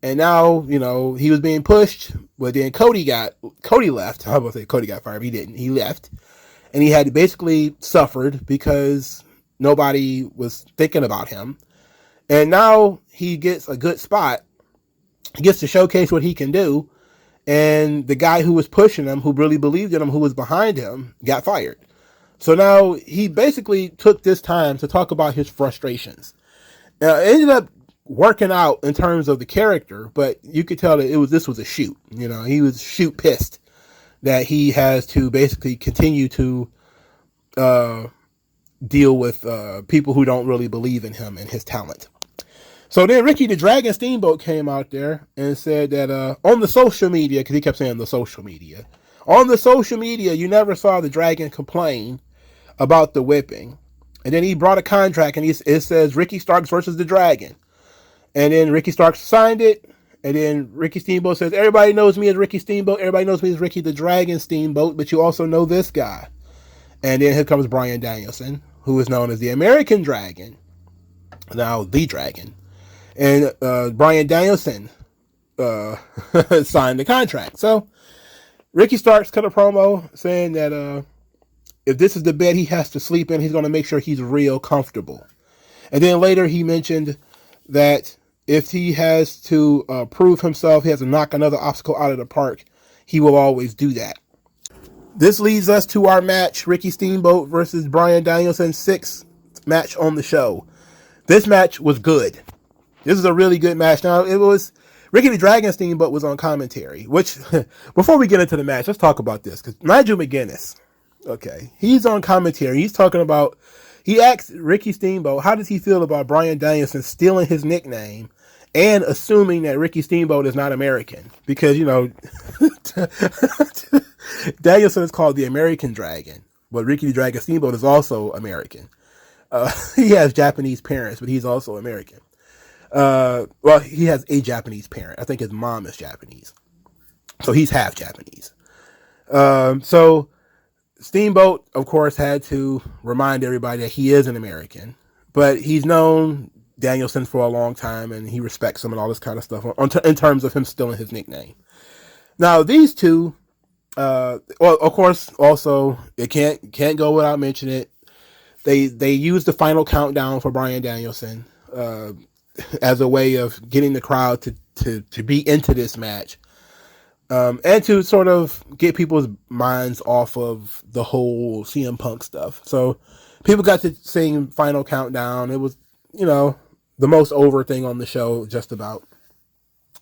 And now, he was being pushed, but then Cody left. I was going to say Cody got fired, but he didn't. He left. And he had basically suffered because nobody was thinking about him. And now he gets a good spot. He gets to showcase what he can do. And the guy who was pushing him, who really believed in him, who was behind him, got fired. So now he basically took this time to talk about his frustrations. It ended up working out in terms of the character, but you could tell that this was a shoot. He was shoot pissed that he has to basically continue to deal with people who don't really believe in him and his talent. So then Ricky the Dragon Steamboat came out there and said that on the social media, because he kept saying the social media, on the social media, you never saw the Dragon complain about the whipping. And then he brought a contract and it says Ricky Starks versus the Dragon. And then Ricky Starks signed it. And then Ricky Steamboat says, everybody knows me as Ricky Steamboat. Everybody knows me as Ricky the Dragon Steamboat. But you also know this guy. And then here comes Bryan Danielson, who is known as the American Dragon. Now the Dragon. And Bryan Danielson signed the contract. So Ricky Starks cut a promo saying that if this is the bed he has to sleep in, he's going to make sure he's real comfortable. And then later he mentioned that if he has to prove himself, he has to knock another obstacle out of the park, he will always do that. This leads us to our match, Ricky Steamboat versus Bryan Danielson, 6th match on the show. This match was good. This is a really good match. Now, it was Ricky the Dragon Steamboat was on commentary, which, before we get into the match, let's talk about this. Because Nigel McGuinness, okay, he's on commentary. He's talking about, he asked Ricky Steamboat, how does he feel about Bryan Danielson stealing his nickname and assuming that Ricky Steamboat is not American? Because, Danielson is called the American Dragon, but Ricky the Dragon Steamboat is also American. He has Japanese parents, but he's also American. Well, he has a Japanese parent. I think his mom is Japanese. So he's half Japanese. So Steamboat, of course, had to remind everybody that he is an American, but he's known Danielson for a long time and he respects him and all this kind of stuff in terms of him stealing his nickname. Now, these two, well, of course, also, it can't go without mentioning it. They used the final countdown for Bryan Danielson, as a way of getting the crowd to be into this match, and to sort of get people's minds off of the whole CM Punk stuff. So people got to sing Final Countdown. It was, the most over thing on the show, just about.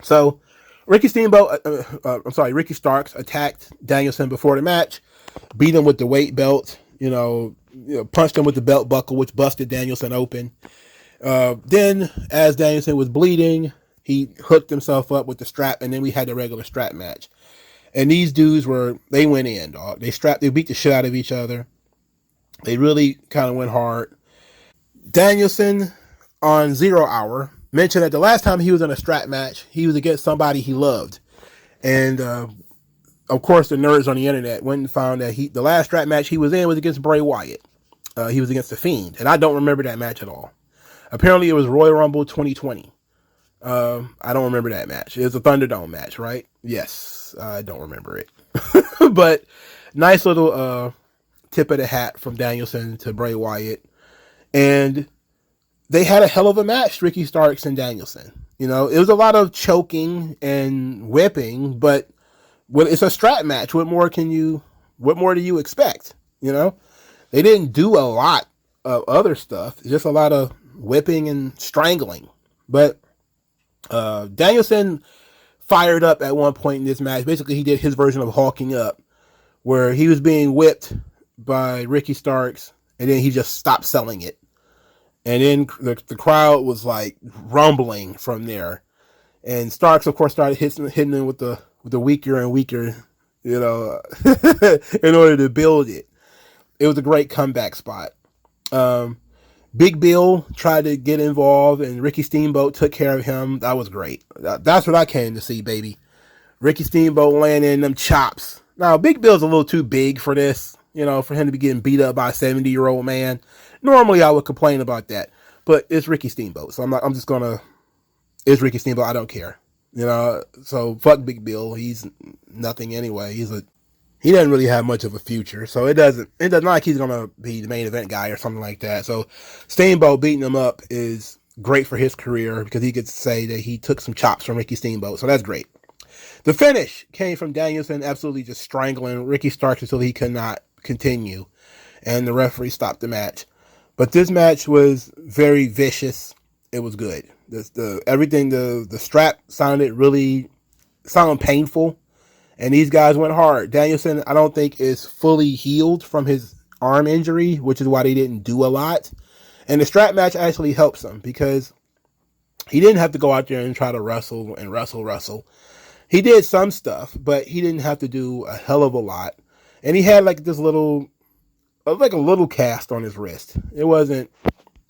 So Ricky Starks attacked Danielson before the match, beat him with the weight belt, punched him with the belt buckle, which busted Danielson open. Then, as Danielson was bleeding, he hooked himself up with the strap, and then we had the regular strap match. And these dudes they went in, dog. They beat the shit out of each other. They really kind of went hard. Danielson, on 0 Hour, mentioned that the last time he was in a strap match, he was against somebody he loved. And, of course, the nerds on the internet went and found that the last strap match he was in was against Bray Wyatt. He was against The Fiend, and I don't remember that match at all. Apparently, it was Royal Rumble 2020. I don't remember that match. It was a Thunderdome match, right? Yes, I don't remember it. But nice little tip of the hat from Danielson to Bray Wyatt. And they had a hell of a match, Ricky Starks and Danielson. It was a lot of choking and whipping, but it's a strap match. What more do you expect? They didn't do a lot of other stuff. It's just a lot of whipping and strangling. But Danielson fired up at one point in this match. Basically, he did his version of hulking up, where he was being whipped by Ricky Starks, and then he just stopped selling it. And then the crowd was like rumbling from there. And Starks, of course, started hitting him with the weaker and weaker, in order to build it. It was a great comeback spot. Big Bill tried to get involved, and Ricky Steamboat took care of him. That was great. That's what I came to see, baby. Ricky Steamboat laying in them chops. Now, Big Bill's a little too big for this, for him to be getting beat up by a 70-year-old man. Normally, I would complain about that, but it's Ricky Steamboat, so it's Ricky Steamboat. I don't care, So fuck Big Bill. He's nothing anyway. He doesn't really have much of a future, so it doesn't like he's gonna be the main event guy or something like that. So Steamboat beating him up is great for his career because he gets to say that he took some chops from Ricky Steamboat, so that's great. The finish came from Danielson absolutely just strangling Ricky Starks until he could not continue, and the referee stopped the match. But this match was very vicious. It was good. The strap sounded painful, and these guys went hard. Danielson, I don't think, is fully healed from his arm injury, which is why they didn't do a lot. And the strap match actually helps him because he didn't have to go out there and try to wrestle. He did some stuff, but he didn't have to do a hell of a lot. And he had like this little cast on his wrist. It wasn't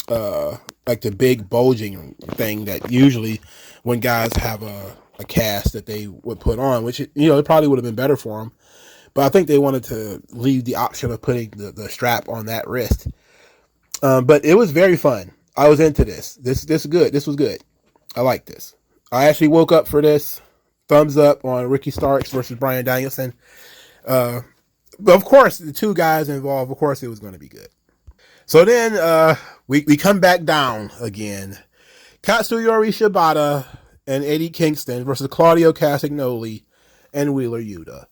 like the big bulging thing that usually when guys have a cast that they would put on, which, it probably would have been better for him. But I think they wanted to leave the option of putting the strap on that wrist. But it was very fun. I was into this. This is good. This was good. I like this. I actually woke up for this. Thumbs up on Ricky Starks versus Bryan Danielson. But of course, the two guys involved, of course, it was going to be good. So then we come back down again. Katsuyori Shibata and Eddie Kingston versus Claudio Castagnoli and Wheeler Yuta.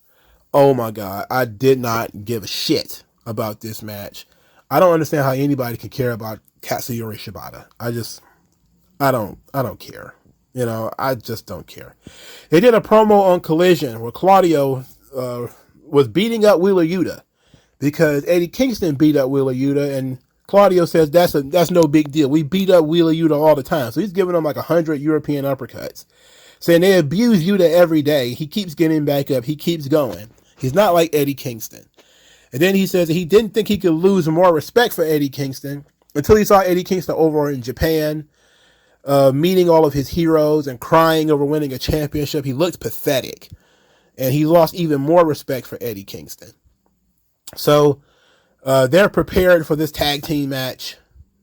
Oh my God, I did not give a shit about this match. I don't understand how anybody can care about Katsuyori Shibata. I don't care. I just don't care. They did a promo on Collision where Claudio was beating up Wheeler Yuta because Eddie Kingston beat up Wheeler Yuta, and Claudio says that's no big deal. We beat up Wheeler Yuta all the time. So he's giving him like 100 European uppercuts, saying they abuse Yuta every day. He keeps getting back up. He keeps going. He's not like Eddie Kingston. And then he says that he didn't think he could lose more respect for Eddie Kingston until he saw Eddie Kingston over in Japan, meeting all of his heroes and crying over winning a championship. He looked pathetic, and he lost even more respect for Eddie Kingston. So they're prepared for this tag team match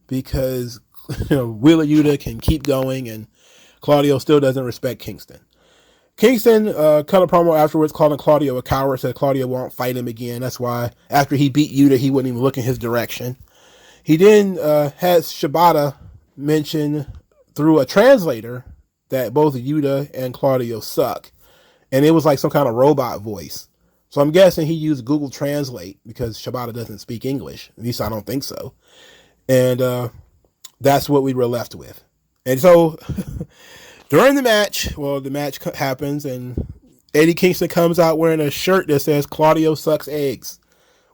because Wheeler Yuta can keep going, and Claudio still doesn't respect Kingston. Kingston cut a promo afterwards calling Claudio a coward, said Claudio won't fight him again. That's why after he beat Yuta, he wouldn't even look in his direction. He then had Shibata mention through a translator that both Yuta and Claudio suck. And it was like some kind of robot voice. So I'm guessing he used Google Translate because Shibata doesn't speak English. At least I don't think so. And that's what we were left with. And so during the match happens, and Eddie Kingston comes out wearing a shirt that says Claudio sucks eggs,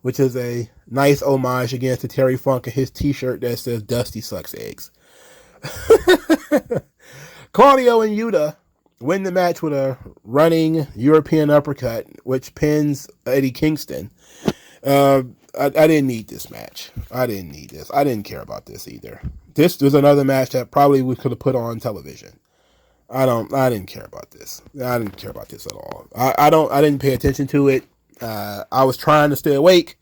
which is a nice homage again to Terry Funk and his t-shirt that says Dusty sucks eggs. Claudio and Yuta win the match with a running European uppercut, which pins Eddie Kingston. I didn't need this match. I didn't need this. I didn't care about this either. This was another match that probably we could have put on television. I didn't care about this. I didn't care about this at all. I didn't pay attention to it. I was trying to stay awake,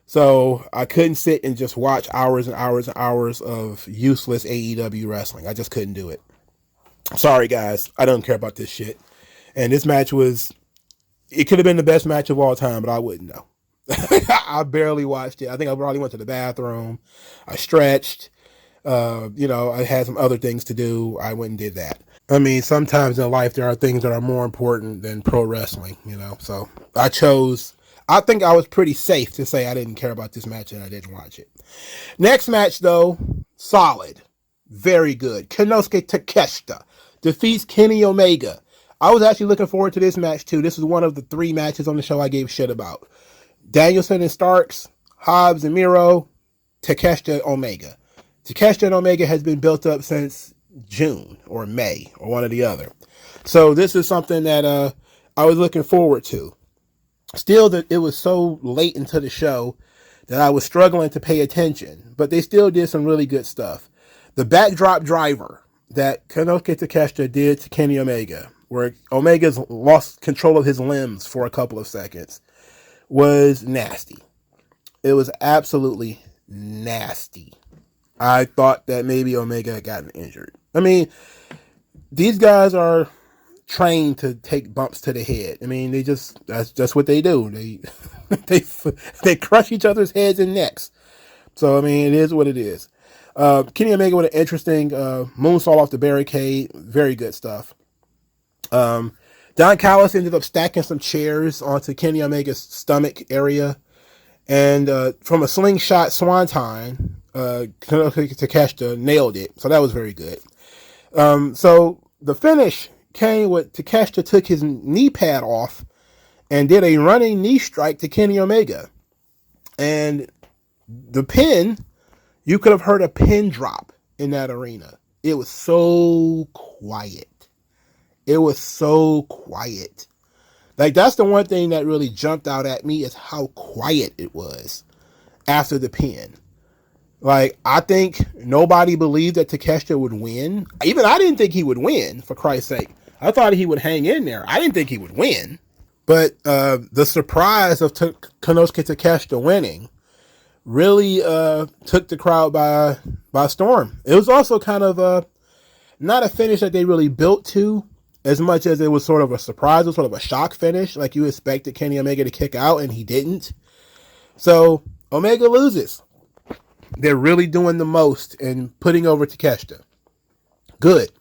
so I couldn't sit and just watch hours and hours and hours of useless AEW wrestling. I just couldn't do it. Sorry, guys. I don't care about this shit. And this match it could have been the best match of all time, but I wouldn't know. I barely watched it. I think I probably went to the bathroom. I stretched. I had some other things to do. I went and did that. I mean, sometimes in life there are things that are more important than pro wrestling, So I think I was pretty safe to say I didn't care about this match and I didn't watch it. Next match, though, solid. Very good. Konosuke Takeshita defeats Kenny Omega. I was actually looking forward to this match, too. This is one of the 3 matches on the show I gave shit about. Danielson and Starks, Hobbs and Miro, Takeshita Omega. Takeshita and Omega has been built up since June or May or one or the other. So this is something that I was looking forward to. Still, that it was so late into the show that I was struggling to pay attention, but they still did some really good stuff. The backdrop driver that Konosuke Takeshita did to Kenny Omega, where Omega's lost control of his limbs for a couple of seconds, was nasty. It was absolutely nasty. I thought that maybe Omega had gotten injured. I mean, these guys are trained to take bumps to the head. I mean, that's just what they do. They crush each other's heads and necks. So, I mean, it is what it is. Kenny Omega with an interesting moonsault off the barricade. Very good stuff. Don Callis ended up stacking some chairs onto Kenny Omega's stomach area. And from a slingshot swanton, Takeshita nailed it. So that was very good. So the finish came with Takeshita took his knee pad off and did a running knee strike to Kenny Omega. And the pin, you could have heard a pin drop in that arena. It was so quiet. It was so quiet. Like, that's the one thing that really jumped out at me is how quiet it was after the pin. Like, I think nobody believed that Takeshita would win. Even I didn't think he would win, for Christ's sake. I thought he would hang in there. I didn't think he would win. But the surprise of Konosuke Takeshita winning really took the crowd by storm. It was also kind of not a finish that they really built to, as much as it was sort of a surprise. It was sort of a shock finish. Like, you expected Kenny Omega to kick out, and he didn't. So Omega loses. They're really doing the most in putting over Takeshita. Good.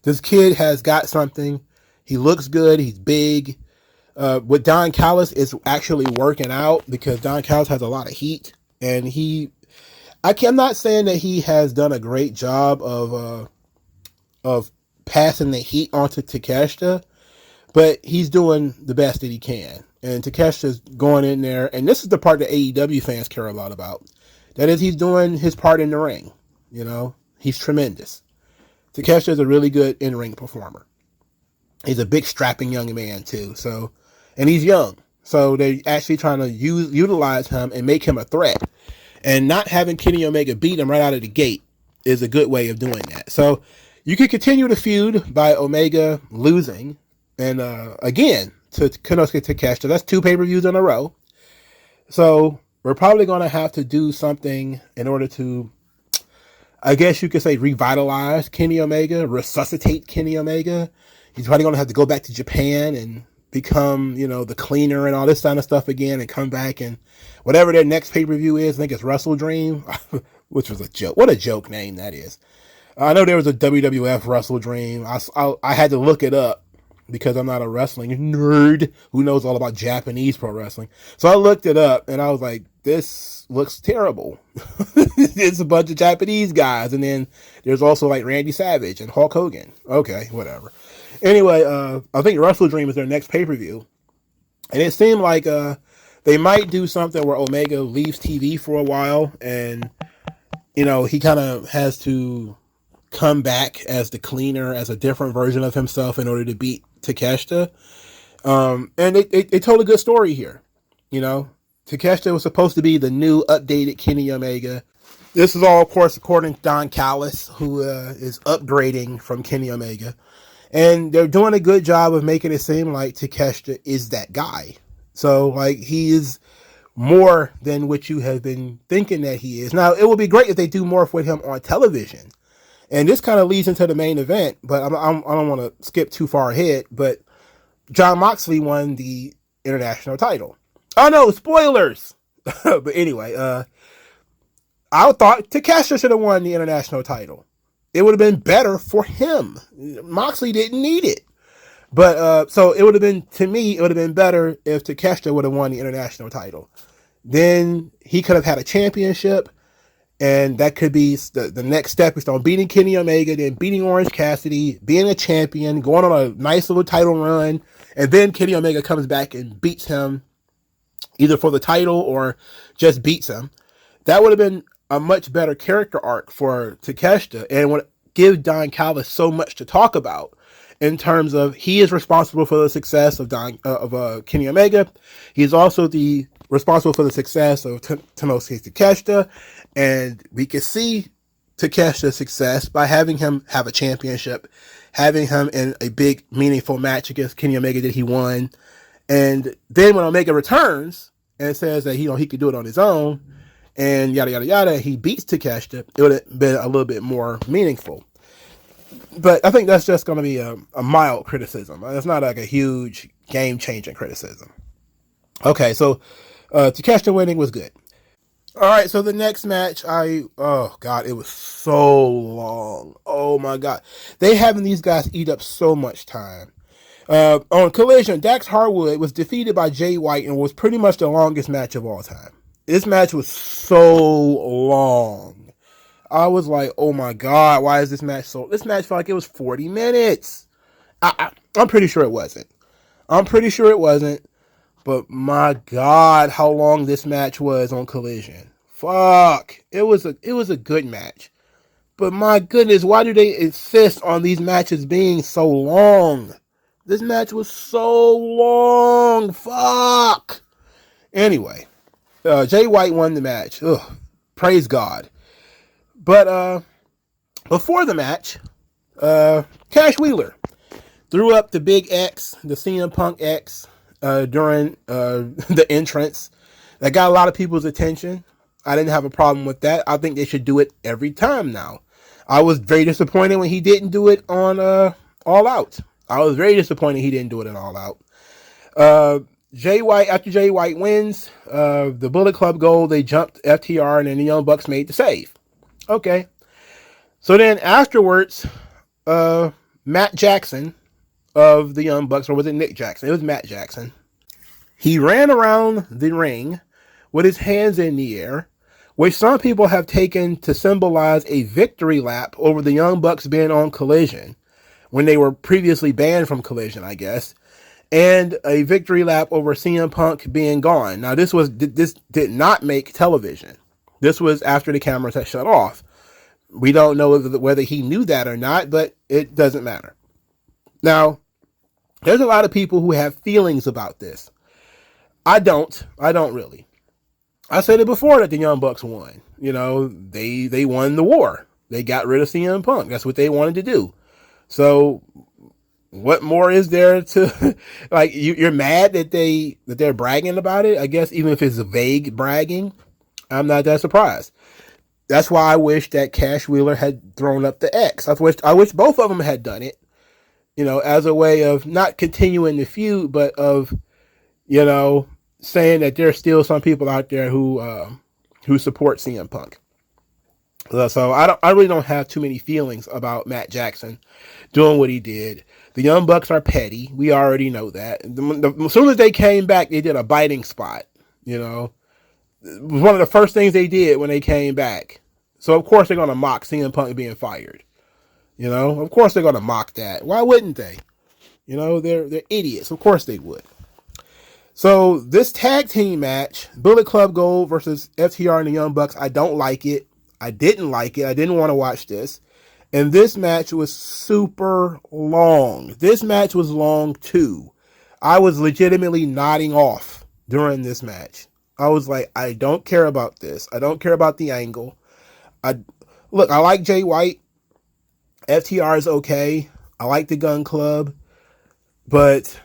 This kid has got something. He looks good. He's big. With Don Callis, it's actually working out because Don Callis has a lot of heat. And I'm not saying that he has done a great job of passing the heat onto Takeshita, but he's doing the best that he can. And Takeshita's going in there, and this is the part that AEW fans care a lot about. That is, he's doing his part in the ring. You know, he's tremendous. Takeshita is a really good in-ring performer. He's a big, strapping young man, too. So, and he's young. So they're actually trying to utilize him and make him a threat. And not having Kenny Omega beat him right out of the gate is a good way of doing that. So you could continue the feud by Omega losing. And again, to Konosuke Takeshita. That's 2 pay-per-views in a row. So we're probably going to have to do something in order to, I guess you could say, revitalize Kenny Omega, resuscitate Kenny Omega. He's probably going to have to go back to Japan and become, the cleaner and all this kind of stuff again and come back and whatever their next pay-per-view is. I think it's Wrestle Dream, which was a joke. What a joke name that is. I know there was a WWF Wrestle Dream. I had to look it up because I'm not a wrestling nerd who knows all about Japanese pro wrestling. So I looked it up and I was like, this looks terrible. It's a bunch of Japanese guys. And then there's also like Randy Savage and Hulk Hogan. Okay, whatever. Anyway, I think Wrestle Dream is their next pay-per-view. And it seemed like they might do something where Omega leaves TV for a while. And, he kind of has to come back as the cleaner, as a different version of himself in order to beat Takeshita. And they told a good story here. Takeshita was supposed to be the new updated Kenny Omega. This is all, of course, according to Don Callis, who is upgrading from Kenny Omega. And they're doing a good job of making it seem like Takeshita is that guy. So, like, he is more than what you have been thinking that he is. Now, it would be great if they do more with him on television. And this kind of leads into the main event, but I don't want to skip too far ahead. But Jon Moxley won the international title. Oh, no, spoilers! But anyway, I thought Takeshita should have won the international title. It would have been better for him. Moxley didn't need it. But, so it would have been, to me, it would have been better if Takeshita would have won the international title. Then he could have had a championship, and that could be the next step is on beating Kenny Omega, then beating Orange Cassidy, being a champion, going on a nice little title run, and then Kenny Omega comes back and beats him either for the title or just beats him. That would have been a much better character arc for Takeshita and would give Don Callis so much to talk about in terms of he is responsible for the success of Kenny Omega. He's also the responsible for the success of Tenosuke Takeshita, and we can see Takeshita's success by having him have a championship, having him in a big, meaningful match against Kenny Omega that he won, and then when Omega returns and says that he could do it on his own, and yada yada yada, he beats Takeshita, it would have been a little bit more meaningful. But I think that's just going to be a mild criticism. It's not like a huge game-changing criticism. Okay, so Takeshita winning was good. All right, so the next match, oh God, it was so long. Oh my God. They having these guys eat up so much time. On Collision, Dax Harwood was defeated by Jay White and was pretty much the longest match of all time. This match was so long. I was like, oh my God, why is this match so... This match felt like it was 40 minutes. I'm pretty sure it wasn't. But my God, how long this match was on Collision. Fuck. It was a good match. But my goodness, why do they insist on these matches being so long? This match was so long. Fuck. Anyway, Jay White won the match. Ugh, praise God. But before the match, Cash Wheeler threw up the big X, the CM Punk X, during the entrance. That got a lot of people's attention. I didn't have a problem with that. I think they should do it every time now. I was very disappointed when he didn't do it on All Out. I was very disappointed he didn't do it in All Out. Jay White, after Jay White wins the Bullet Club Gold, they jumped FTR, and then the Young Bucks made the save. Okay. So then afterwards, Matt Jackson of the Young Bucks, or was it Nick Jackson? It was Matt Jackson. He ran around the ring with his hands in the air, which some people have taken to symbolize a victory lap over the Young Bucks being on Collision, when they were previously banned from Collision, I guess, and a victory lap over CM Punk being gone. Now, this did not make television. This was after the cameras had shut off. We don't know whether he knew that or not, but it doesn't matter. Now, there's a lot of people who have feelings about this. I don't really. I said it before that the Young Bucks won. You know, they won the war. They got rid of CM Punk. That's what they wanted to do. So what more is there to, like, you're mad that they're bragging about it? I guess even if it's vague bragging, I'm not that surprised. That's why I wish that Cash Wheeler had thrown up the X. I wish both of them had done it, you know, as a way of not continuing the feud, but of, you know, saying that there's still some people out there who support CM Punk. So I really don't have too many feelings about Matt Jackson doing what he did. The Young Bucks are petty. We already know that. As soon as they came back, they did a biting spot, you know. It was one of the first things they did when they came back. So, of course, they're going to mock CM Punk being fired. You know, of course they're going to mock that. Why wouldn't they? You know, they're idiots. Of course they would. So, this tag team match, Bullet Club Gold versus FTR and the Young Bucks, I don't like it. I didn't like it. I didn't want to watch this. And this match was super long. This match was long, too. I was legitimately nodding off during this match. I was like, I don't care about this. I don't care about the angle. I like Jay White. FTR is okay. I like the Gun Club. But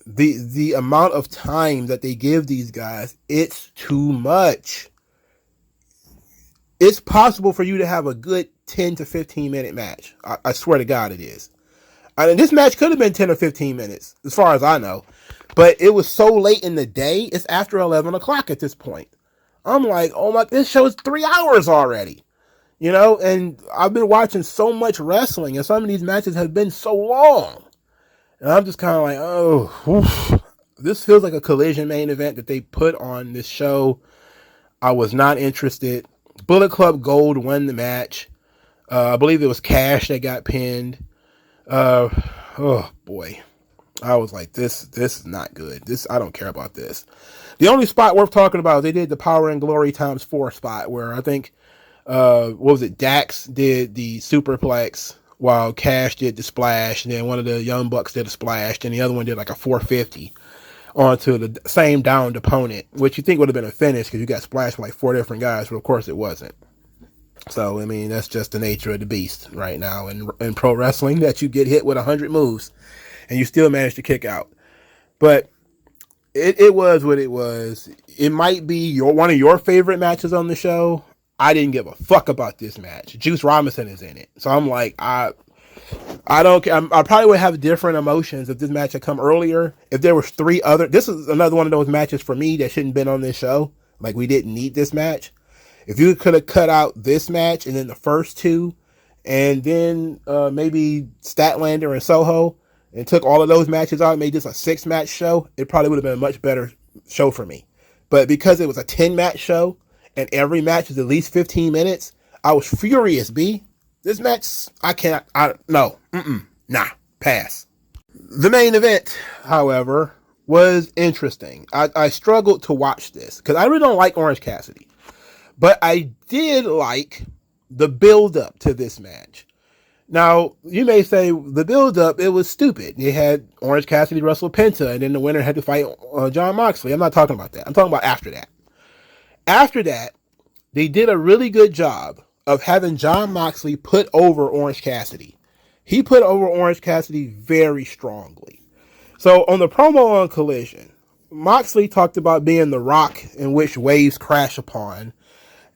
the amount of time that they give these guys, it's too much. It's possible for you to have a good 10 to 15 minute match. I swear to God it is. And this match could have been 10 or 15 minutes, as far as I know. But it was so late in the day, it's after 11 o'clock at this point. I'm like, oh my, this show's 3 hours already. You know, and I've been watching so much wrestling, and some of these matches have been so long. And I'm just kind of like, oh, this feels like a Collision main event that they put on this show. I was not interested. Bullet Club Gold won the match. I believe it was Cash that got pinned. Oh boy. I was like, this is not good. I don't care about this. The only spot worth talking about, they did the Power and Glory times 4 spot where I think, what was it? Dax did the superplex while Cash did the splash, and then one of the Young Bucks did a splash, and the other one did like a 450. onto the same downed opponent, which you think would have been a finish because you got splashed by like 4 different guys, but of course it wasn't. So, I mean, that's just the nature of the beast right now in pro wrestling, that you get hit with 100 moves and you still manage to kick out. But it was what it was. It might be one of your favorite matches on the show. I didn't give a fuck about this match. Juice Robinson is in it. So I'm like, I don't care. I probably would have different emotions if this match had come earlier. If there was 3 other, this is another one of those matches for me that shouldn't have been on this show. Like, we didn't need this match. If you could have cut out this match and then the first 2, and then maybe Statlander and Soho, and took all of those matches out and made this a 6-match show, it probably would have been a much better show for me. But because it was a 10-match show and every match is at least 15 minutes, I was furious, B. This match, pass. The main event, however, was interesting. I struggled to watch this because I really don't like Orange Cassidy. But I did like the build-up to this match. Now, you may say the build-up, it was stupid. You had Orange Cassidy wrestle Penta, and then the winner had to fight Jon Moxley. I'm not talking about that. I'm talking about after that. After that, they did a really good job of having Jon Moxley put over Orange Cassidy. He put over Orange Cassidy very strongly. So on the promo on Collision, Moxley talked about being the rock in which waves crash upon,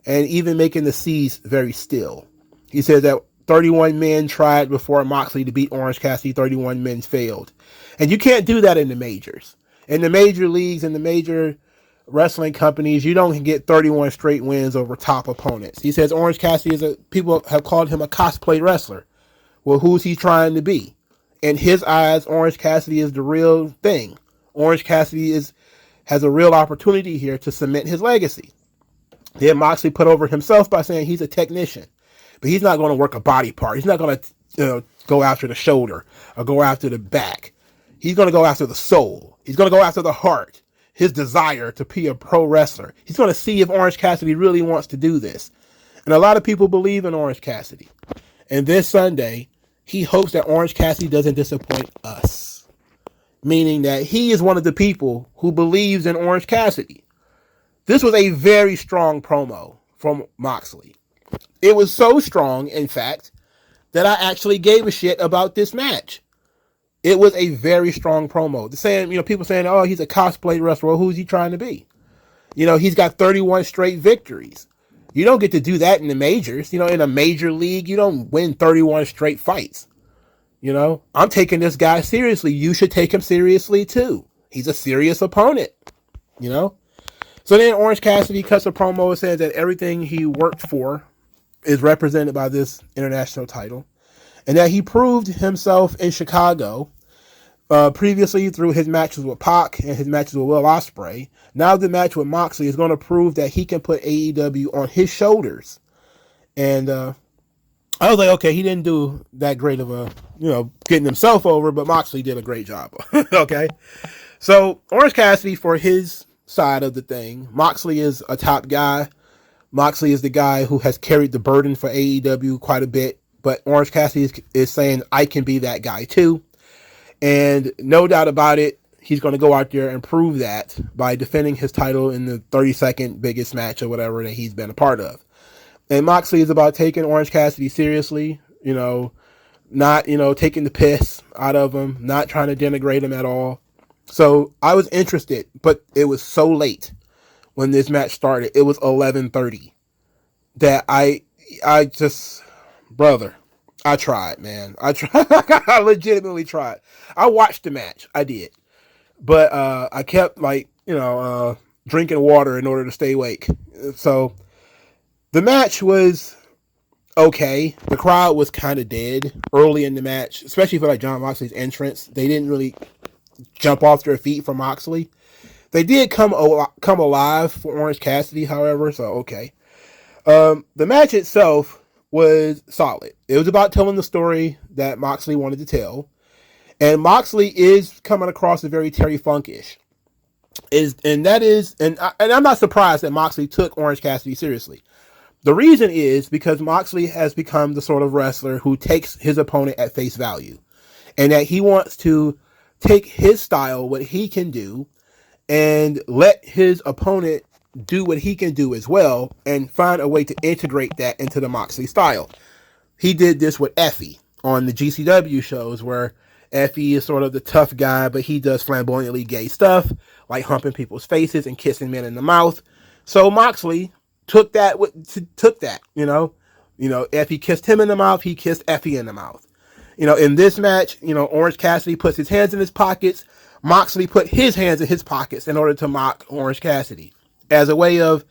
and even making the seas very still. He said that 31 men tried before Moxley to beat Orange Cassidy. 31 men failed. And you can't do that in the majors. In the major leagues, in the major wrestling companies, you don't get 31 straight wins over top opponents. He says Orange Cassidy people have called him a cosplay wrestler. Well, who's he trying to be? In his eyes, Orange Cassidy is the real thing. Orange Cassidy has a real opportunity here to cement his legacy. Then Moxley put over himself by saying he's a technician, but he's not going to work a body part. He's not going to go after the shoulder or go after the back. He's going to go after the soul. He's going to go after the heart, his desire to be a pro wrestler. He's going to see if Orange Cassidy really wants to do this. And a lot of people believe in Orange Cassidy. And this Sunday, he hopes that Orange Cassidy doesn't disappoint us, meaning that he is one of the people who believes in Orange Cassidy. This was a very strong promo from Moxley. It was so strong, in fact, that I actually gave a shit about this match. It was a very strong promo. The saying, people saying, oh, he's a cosplay wrestler. Well, who's he trying to be? He's got 31 straight victories. You don't get to do that in the majors. In a major league, you don't win 31 straight fights. I'm taking this guy seriously. You should take him seriously too. He's a serious opponent, So then Orange Cassidy cuts a promo and says that everything he worked for is represented by this international title, and that he proved himself in Chicago previously through his matches with Pac and his matches with Will Ospreay. Now the match with Moxley is going to prove that he can put AEW on his shoulders. And I was like, okay, he didn't do that great of a, getting himself over, but Moxley did a great job. Okay. So Orange Cassidy, for his side of the thing, Moxley is a top guy. Moxley is the guy who has carried the burden for AEW quite a bit, but Orange Cassidy is saying, I can be that guy too. And no doubt about it, he's going to go out there and prove that by defending his title in the 32nd biggest match or whatever that he's been a part of. And Moxley is about taking Orange Cassidy seriously, not, taking the piss out of him, not trying to denigrate him at all. So I was interested, but it was so late when this match started. It was 11:30 that I just, brother, I tried, man. I tried. I legitimately tried. I watched the match. I did. But I kept drinking water in order to stay awake. So the match was okay. The crowd was kind of dead early in the match, especially for Jon Moxley's entrance. They didn't really jump off their feet for Moxley. They did come alive for Orange Cassidy, however, so okay. The match itself was solid. It was about telling the story that Moxley wanted to tell. And Moxley is coming across as very Terry Funk-ish. And I'm not surprised that Moxley took Orange Cassidy seriously. The reason is because Moxley has become the sort of wrestler who takes his opponent at face value. And that he wants to take his style, what he can do, and let his opponent do what he can do as well and find a way to integrate that into the Moxley style. He did this with Effie on the GCW shows where Effie is sort of the tough guy, but he does flamboyantly gay stuff like humping people's faces and kissing men in the mouth. So Moxley took that, Effie kissed him in the mouth, he kissed Effie in the mouth. In this match, Orange Cassidy puts his hands in his pockets. Moxley put his hands in his pockets in order to mock Orange Cassidy as a way of,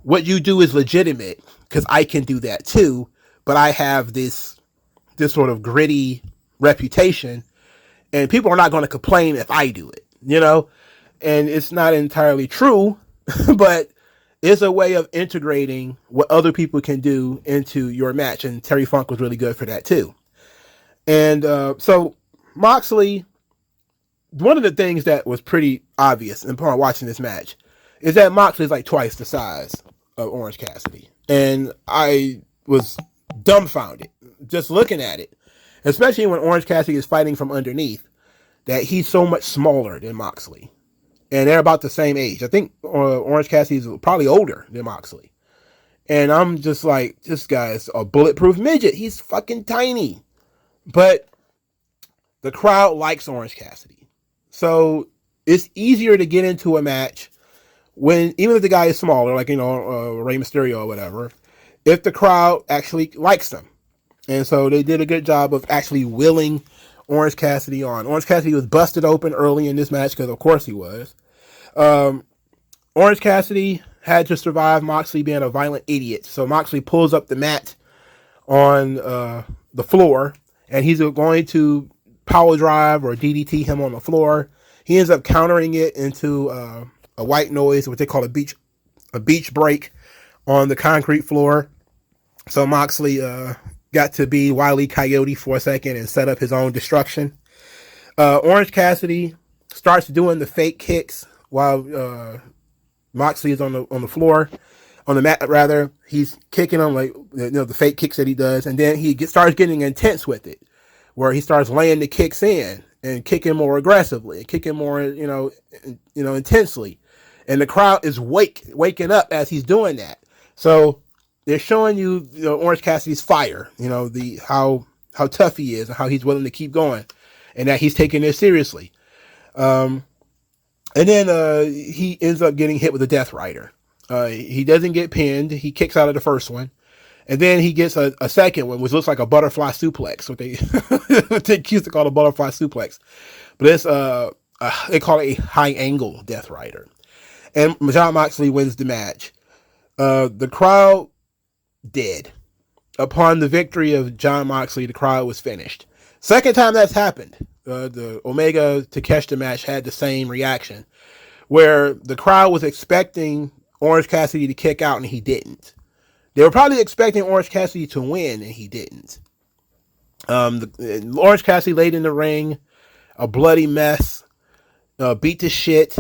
what you do is legitimate because I can do that too, but I have this sort of gritty reputation and people are not going to complain if I do it, and it's not entirely true, but it's a way of integrating what other people can do into your match. And Terry Funk was really good for that too. And so Moxley, one of the things that was pretty obvious upon watching this match is that Moxley is like twice the size of Orange Cassidy. And I was dumbfounded just looking at it, especially when Orange Cassidy is fighting from underneath, that he's so much smaller than Moxley. And they're about the same age. I think Orange Cassidy is probably older than Moxley. And I'm just like, this guy's a bulletproof midget. He's fucking tiny. But the crowd likes Orange Cassidy. So it's easier to get into a match when, even if the guy is smaller, like, Rey Mysterio or whatever, if the crowd actually likes them. And so they did a good job of actually willing Orange Cassidy on. Orange Cassidy was busted open early in this match because, of course, he was. Orange Cassidy had to survive Moxley being a violent idiot. So Moxley pulls up the mat on the floor, and he's going to power drive or DDT him on the floor. He ends up countering it into a white noise, what they call a beach break on the concrete floor. So Moxley got to be Wile E. Coyote for a second and set up his own destruction. Orange Cassidy starts doing the fake kicks while Moxley is on the floor, on the mat rather. He's kicking him like the fake kicks that he does, and then he starts getting intense with it, where he starts laying the kicks in and kicking more aggressively, kicking more intensely, and the crowd is waking up as he's doing that. So they're showing you, Orange Cassidy's fire, how tough he is and how he's willing to keep going, and that he's taking this seriously. And then he ends up getting hit with a Death Rider. He doesn't get pinned. He kicks out of the first one. And then he gets a second one, which looks like a butterfly suplex, what they used to call a butterfly suplex. But it's they call it a high angle Death Rider. And Jon Moxley wins the match. The crowd dead. Upon the victory of Jon Moxley, the crowd was finished. Second time that's happened. The Omega Takeshita match had the same reaction, where the crowd was expecting Orange Cassidy to kick out and he didn't. They were probably expecting Orange Cassidy to win and he didn't. Orange Cassidy laid in the ring, a bloody mess, beat to shit,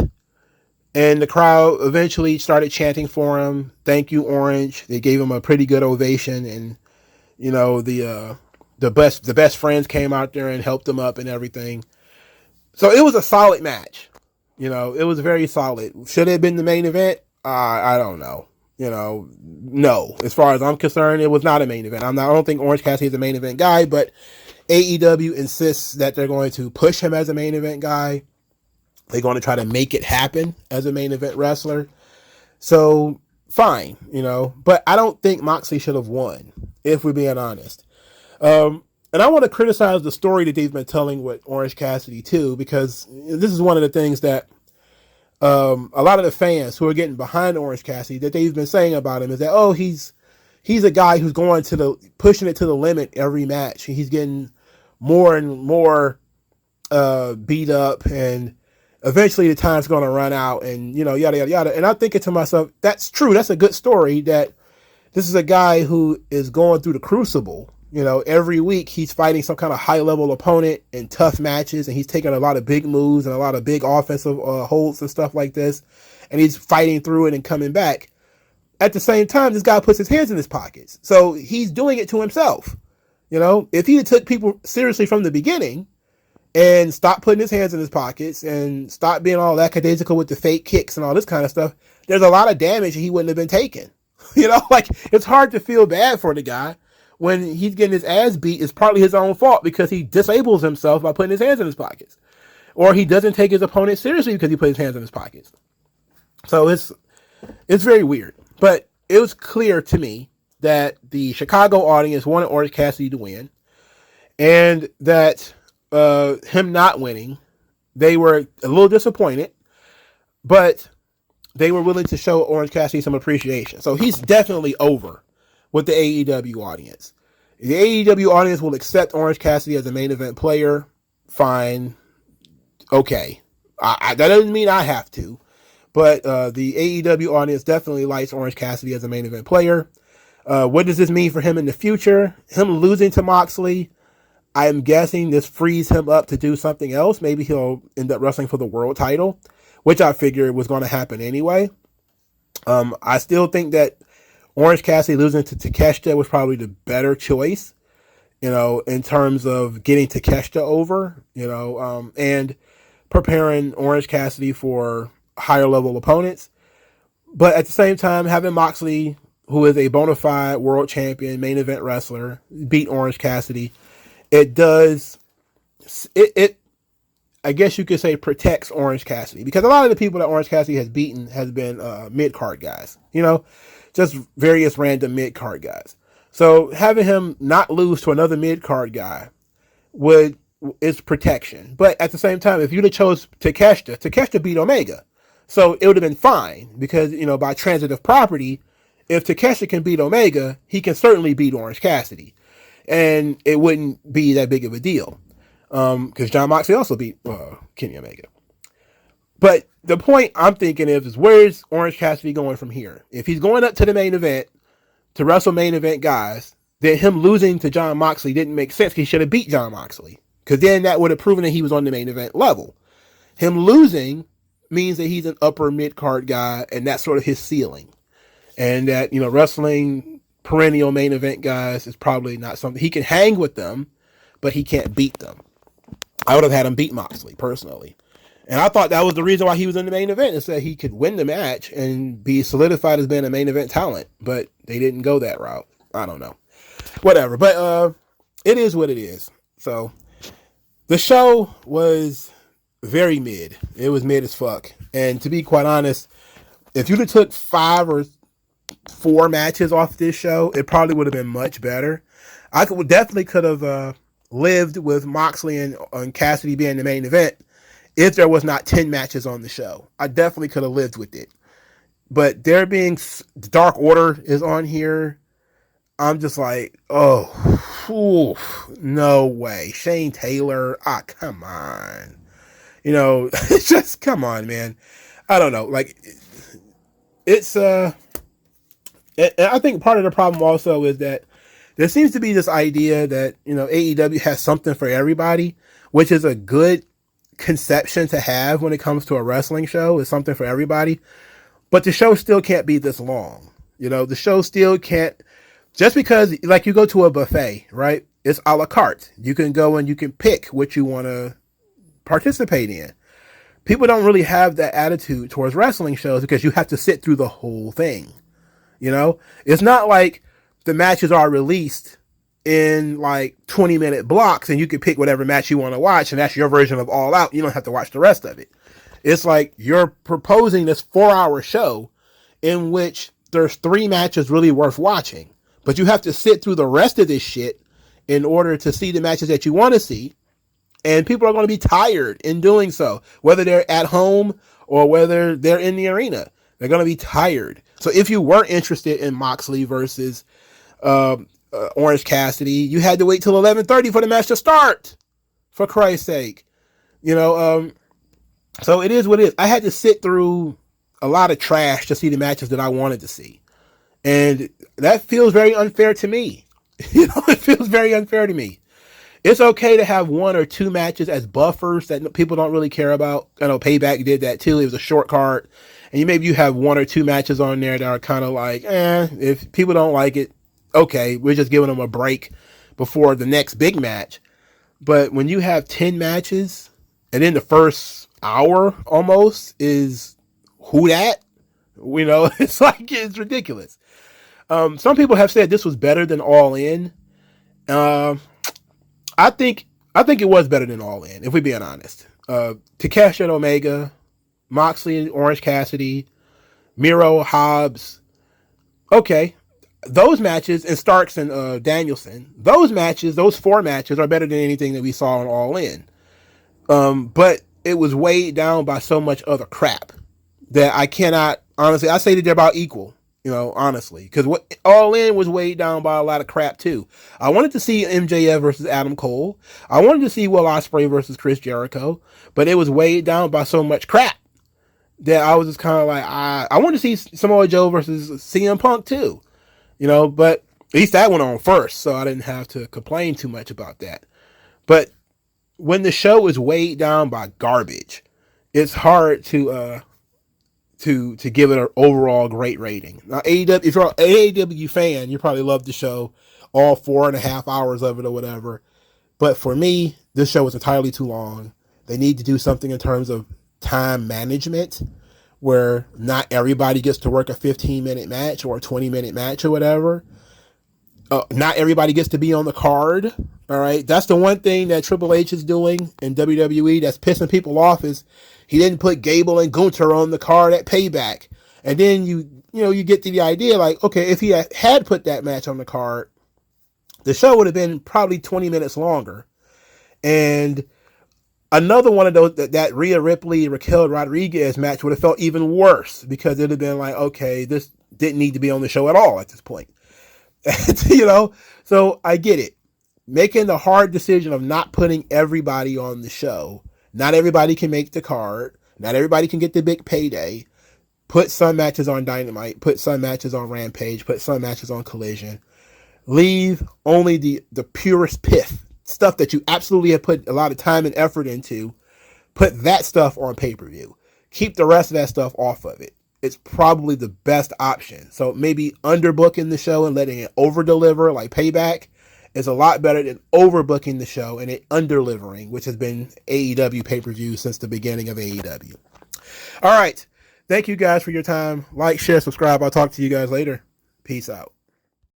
and the crowd eventually started chanting for him. Thank you, Orange. They gave him a pretty good ovation, and the best friends came out there and helped him up and everything. So it was a solid match. It was very solid. Should it have been the main event? I don't know. No. As far as I'm concerned, it was not a main event. I don't think Orange Cassidy is a main event guy, but AEW insists that they're going to push him as a main event guy. They're going to try to make it happen as a main event wrestler. So, fine, But I don't think Moxley should have won, if we're being honest. And I want to criticize the story that they've been telling with Orange Cassidy, too, because this is one of the things that a lot of the fans who are getting behind Orange Cassidy, that they've been saying about him is that, he's a guy who's going pushing it to the limit every match. He's getting more and more beat up, and eventually the time's going to run out, and yada yada yada. And I'm thinking to myself, that's true. That's a good story. That this is a guy who is going through the crucible. Every week he's fighting some kind of high level opponent in tough matches, and he's taking a lot of big moves and a lot of big offensive holds and stuff like this, and he's fighting through it and coming back. At the same time, this guy puts his hands in his pockets, so he's doing it to himself. If he had took people seriously from the beginning, and stop putting his hands in his pockets and stop being all lackadaisical with the fake kicks and all this kind of stuff, there's a lot of damage he wouldn't have been taking. Like, it's hard to feel bad for the guy when he's getting his ass beat. It's partly his own fault because he disables himself by putting his hands in his pockets, or he doesn't take his opponent seriously because he put his hands in his pockets. So it's very weird, but it was clear to me that the Chicago audience wanted Orange Cassidy to win, and that him not winning, they were a little disappointed, but they were willing to show Orange Cassidy some appreciation. So he's definitely over with the AEW audience. The AEW audience will accept Orange Cassidy as a main event player. Fine. Okay. That doesn't mean I have to, but the AEW audience definitely likes Orange Cassidy as a main event player. What does this mean for him in the future? Him losing to Moxley, I'm guessing this frees him up to do something else. Maybe he'll end up wrestling for the world title, which I figured was going to happen anyway. I still think that Orange Cassidy losing to Takeshita was probably the better choice, in terms of getting Takeshita over, and preparing Orange Cassidy for higher level opponents. But at the same time, having Moxley, who is a bona fide world champion, main event wrestler, beat Orange Cassidy, it I guess you could say protects Orange Cassidy, because a lot of the people that Orange Cassidy has beaten has been mid-card guys, just various random mid-card guys. So having him not lose to another mid-card guy is protection. But at the same time, if you'd have chose Takeshita beat Omega. So it would have been fine, because, by transitive property, if Takeshita can beat Omega, he can certainly beat Orange Cassidy. And it wouldn't be that big of a deal. Because Jon Moxley also beat Kenny Omega. But the point I'm thinking is where's Orange Cassidy going from here? If he's going up to the main event to wrestle main event guys, then him losing to Jon Moxley didn't make sense. He should have beat Jon Moxley, because then that would have proven that he was on the main event level. Him losing means that he's an upper mid-card guy, and that's sort of his ceiling. And that, wrestling perennial main event guys is probably not something. He can hang with them, but he can't beat them. I would have had him beat Moxley, personally. And I thought that was the reason why he was in the main event, is that he could win the match and be solidified as being a main event talent. But they didn't go that route. I don't know. Whatever. But it is what it is. So the show was very mid. It was mid as fuck. And to be quite honest, if you'd have took 5 or 4 matches off this show, it probably would have been much better. I definitely could have lived with Moxley and Cassidy being the main event if there was not 10 matches on the show. I definitely could have lived with it. But there being Dark Order is on here, I'm just like, no way. Shane Taylor, come on. It's just, come on, man. I don't know. Like, it's, and I think part of the problem also is that there seems to be this idea that, AEW has something for everybody, which is a good conception to have when it comes to a wrestling show. It's something for everybody. But the show still can't be this long. The show still can't, just because, like, you go to a buffet, right? It's a la carte. You can go and you can pick what you want to participate in. People don't really have that attitude towards wrestling shows, because you have to sit through the whole thing. It's not like the matches are released in like 20-minute blocks and you can pick whatever match you want to watch, and that's your version of All Out. You don't have to watch the rest of it. It's like you're proposing this 4-hour show in which there's 3 matches really worth watching, but you have to sit through the rest of this shit in order to see the matches that you want to see. And people are going to be tired in doing so, whether they're at home or whether they're in the arena. They're going to be tired. So if you weren't interested in Moxley versus Orange Cassidy, you had to wait till 11:30 for the match to start, for Christ's sake. So it is what it is. I had to sit through a lot of trash to see the matches that I wanted to see. And that feels very unfair to me. It feels very unfair to me. It's okay to have 1 or 2 matches as buffers that people don't really care about. I know Payback did that too. It was a short card. And maybe you have 1 or 2 matches on there that are kind of like, if people don't like it, okay, we're just giving them a break before the next big match. But when you have 10 matches and then the first hour almost is who that? It's like, it's ridiculous. Some people have said this was better than All In. I think it was better than All In, if we're being honest. Takeshi and Omega, Moxley and Orange Cassidy, Miro, Hobbs. Okay. Those matches, and Starks and Danielson, those 4 matches are better than anything that we saw on All In. But it was weighed down by so much other crap that I cannot, honestly, I say that they're about equal, honestly. Because what All In was weighed down by a lot of crap too. I wanted to see MJF versus Adam Cole. I wanted to see Will Ospreay versus Chris Jericho. But it was weighed down by so much crap that I was just kind of like, I wanted to see Samoa Joe versus CM Punk too. But at least that went on first, so I didn't have to complain too much about that. But when the show is weighed down by garbage, it's hard to give it an overall great rating. Now, AEW, if you're an AEW fan, you probably love the show, all 4.5 hours of it or whatever. But for me, this show was entirely too long. They need to do something in terms of time management, where not everybody gets to work a 15-minute match or a 20-minute match or whatever. Not everybody gets to be on the card. All right. That's the one thing that Triple H is doing in WWE that's pissing people off, is he didn't put Gable and Gunther on the card at Payback. And then you get to the idea, like, okay, if he had put that match on the card, the show would have been probably 20 minutes longer. And another one of those, that Rhea Ripley, Raquel Rodriguez match would have felt even worse, because it would have been like, okay, this didn't need to be on the show at all at this point. So I get it. Making the hard decision of not putting everybody on the show. Not everybody can make the card. Not everybody can get the big payday. Put some matches on Dynamite. Put some matches on Rampage. Put some matches on Collision. Leave only the purest pith. Stuff that you absolutely have put a lot of time and effort into. Put that stuff on pay-per-view. Keep the rest of that stuff off of it. It's probably the best option. So maybe underbooking the show and letting it over-deliver like Payback is a lot better than overbooking the show and it under-delivering, which has been AEW pay-per-view since the beginning of AEW. All right. Thank you guys for your time. Like, share, subscribe. I'll talk to you guys later. Peace out.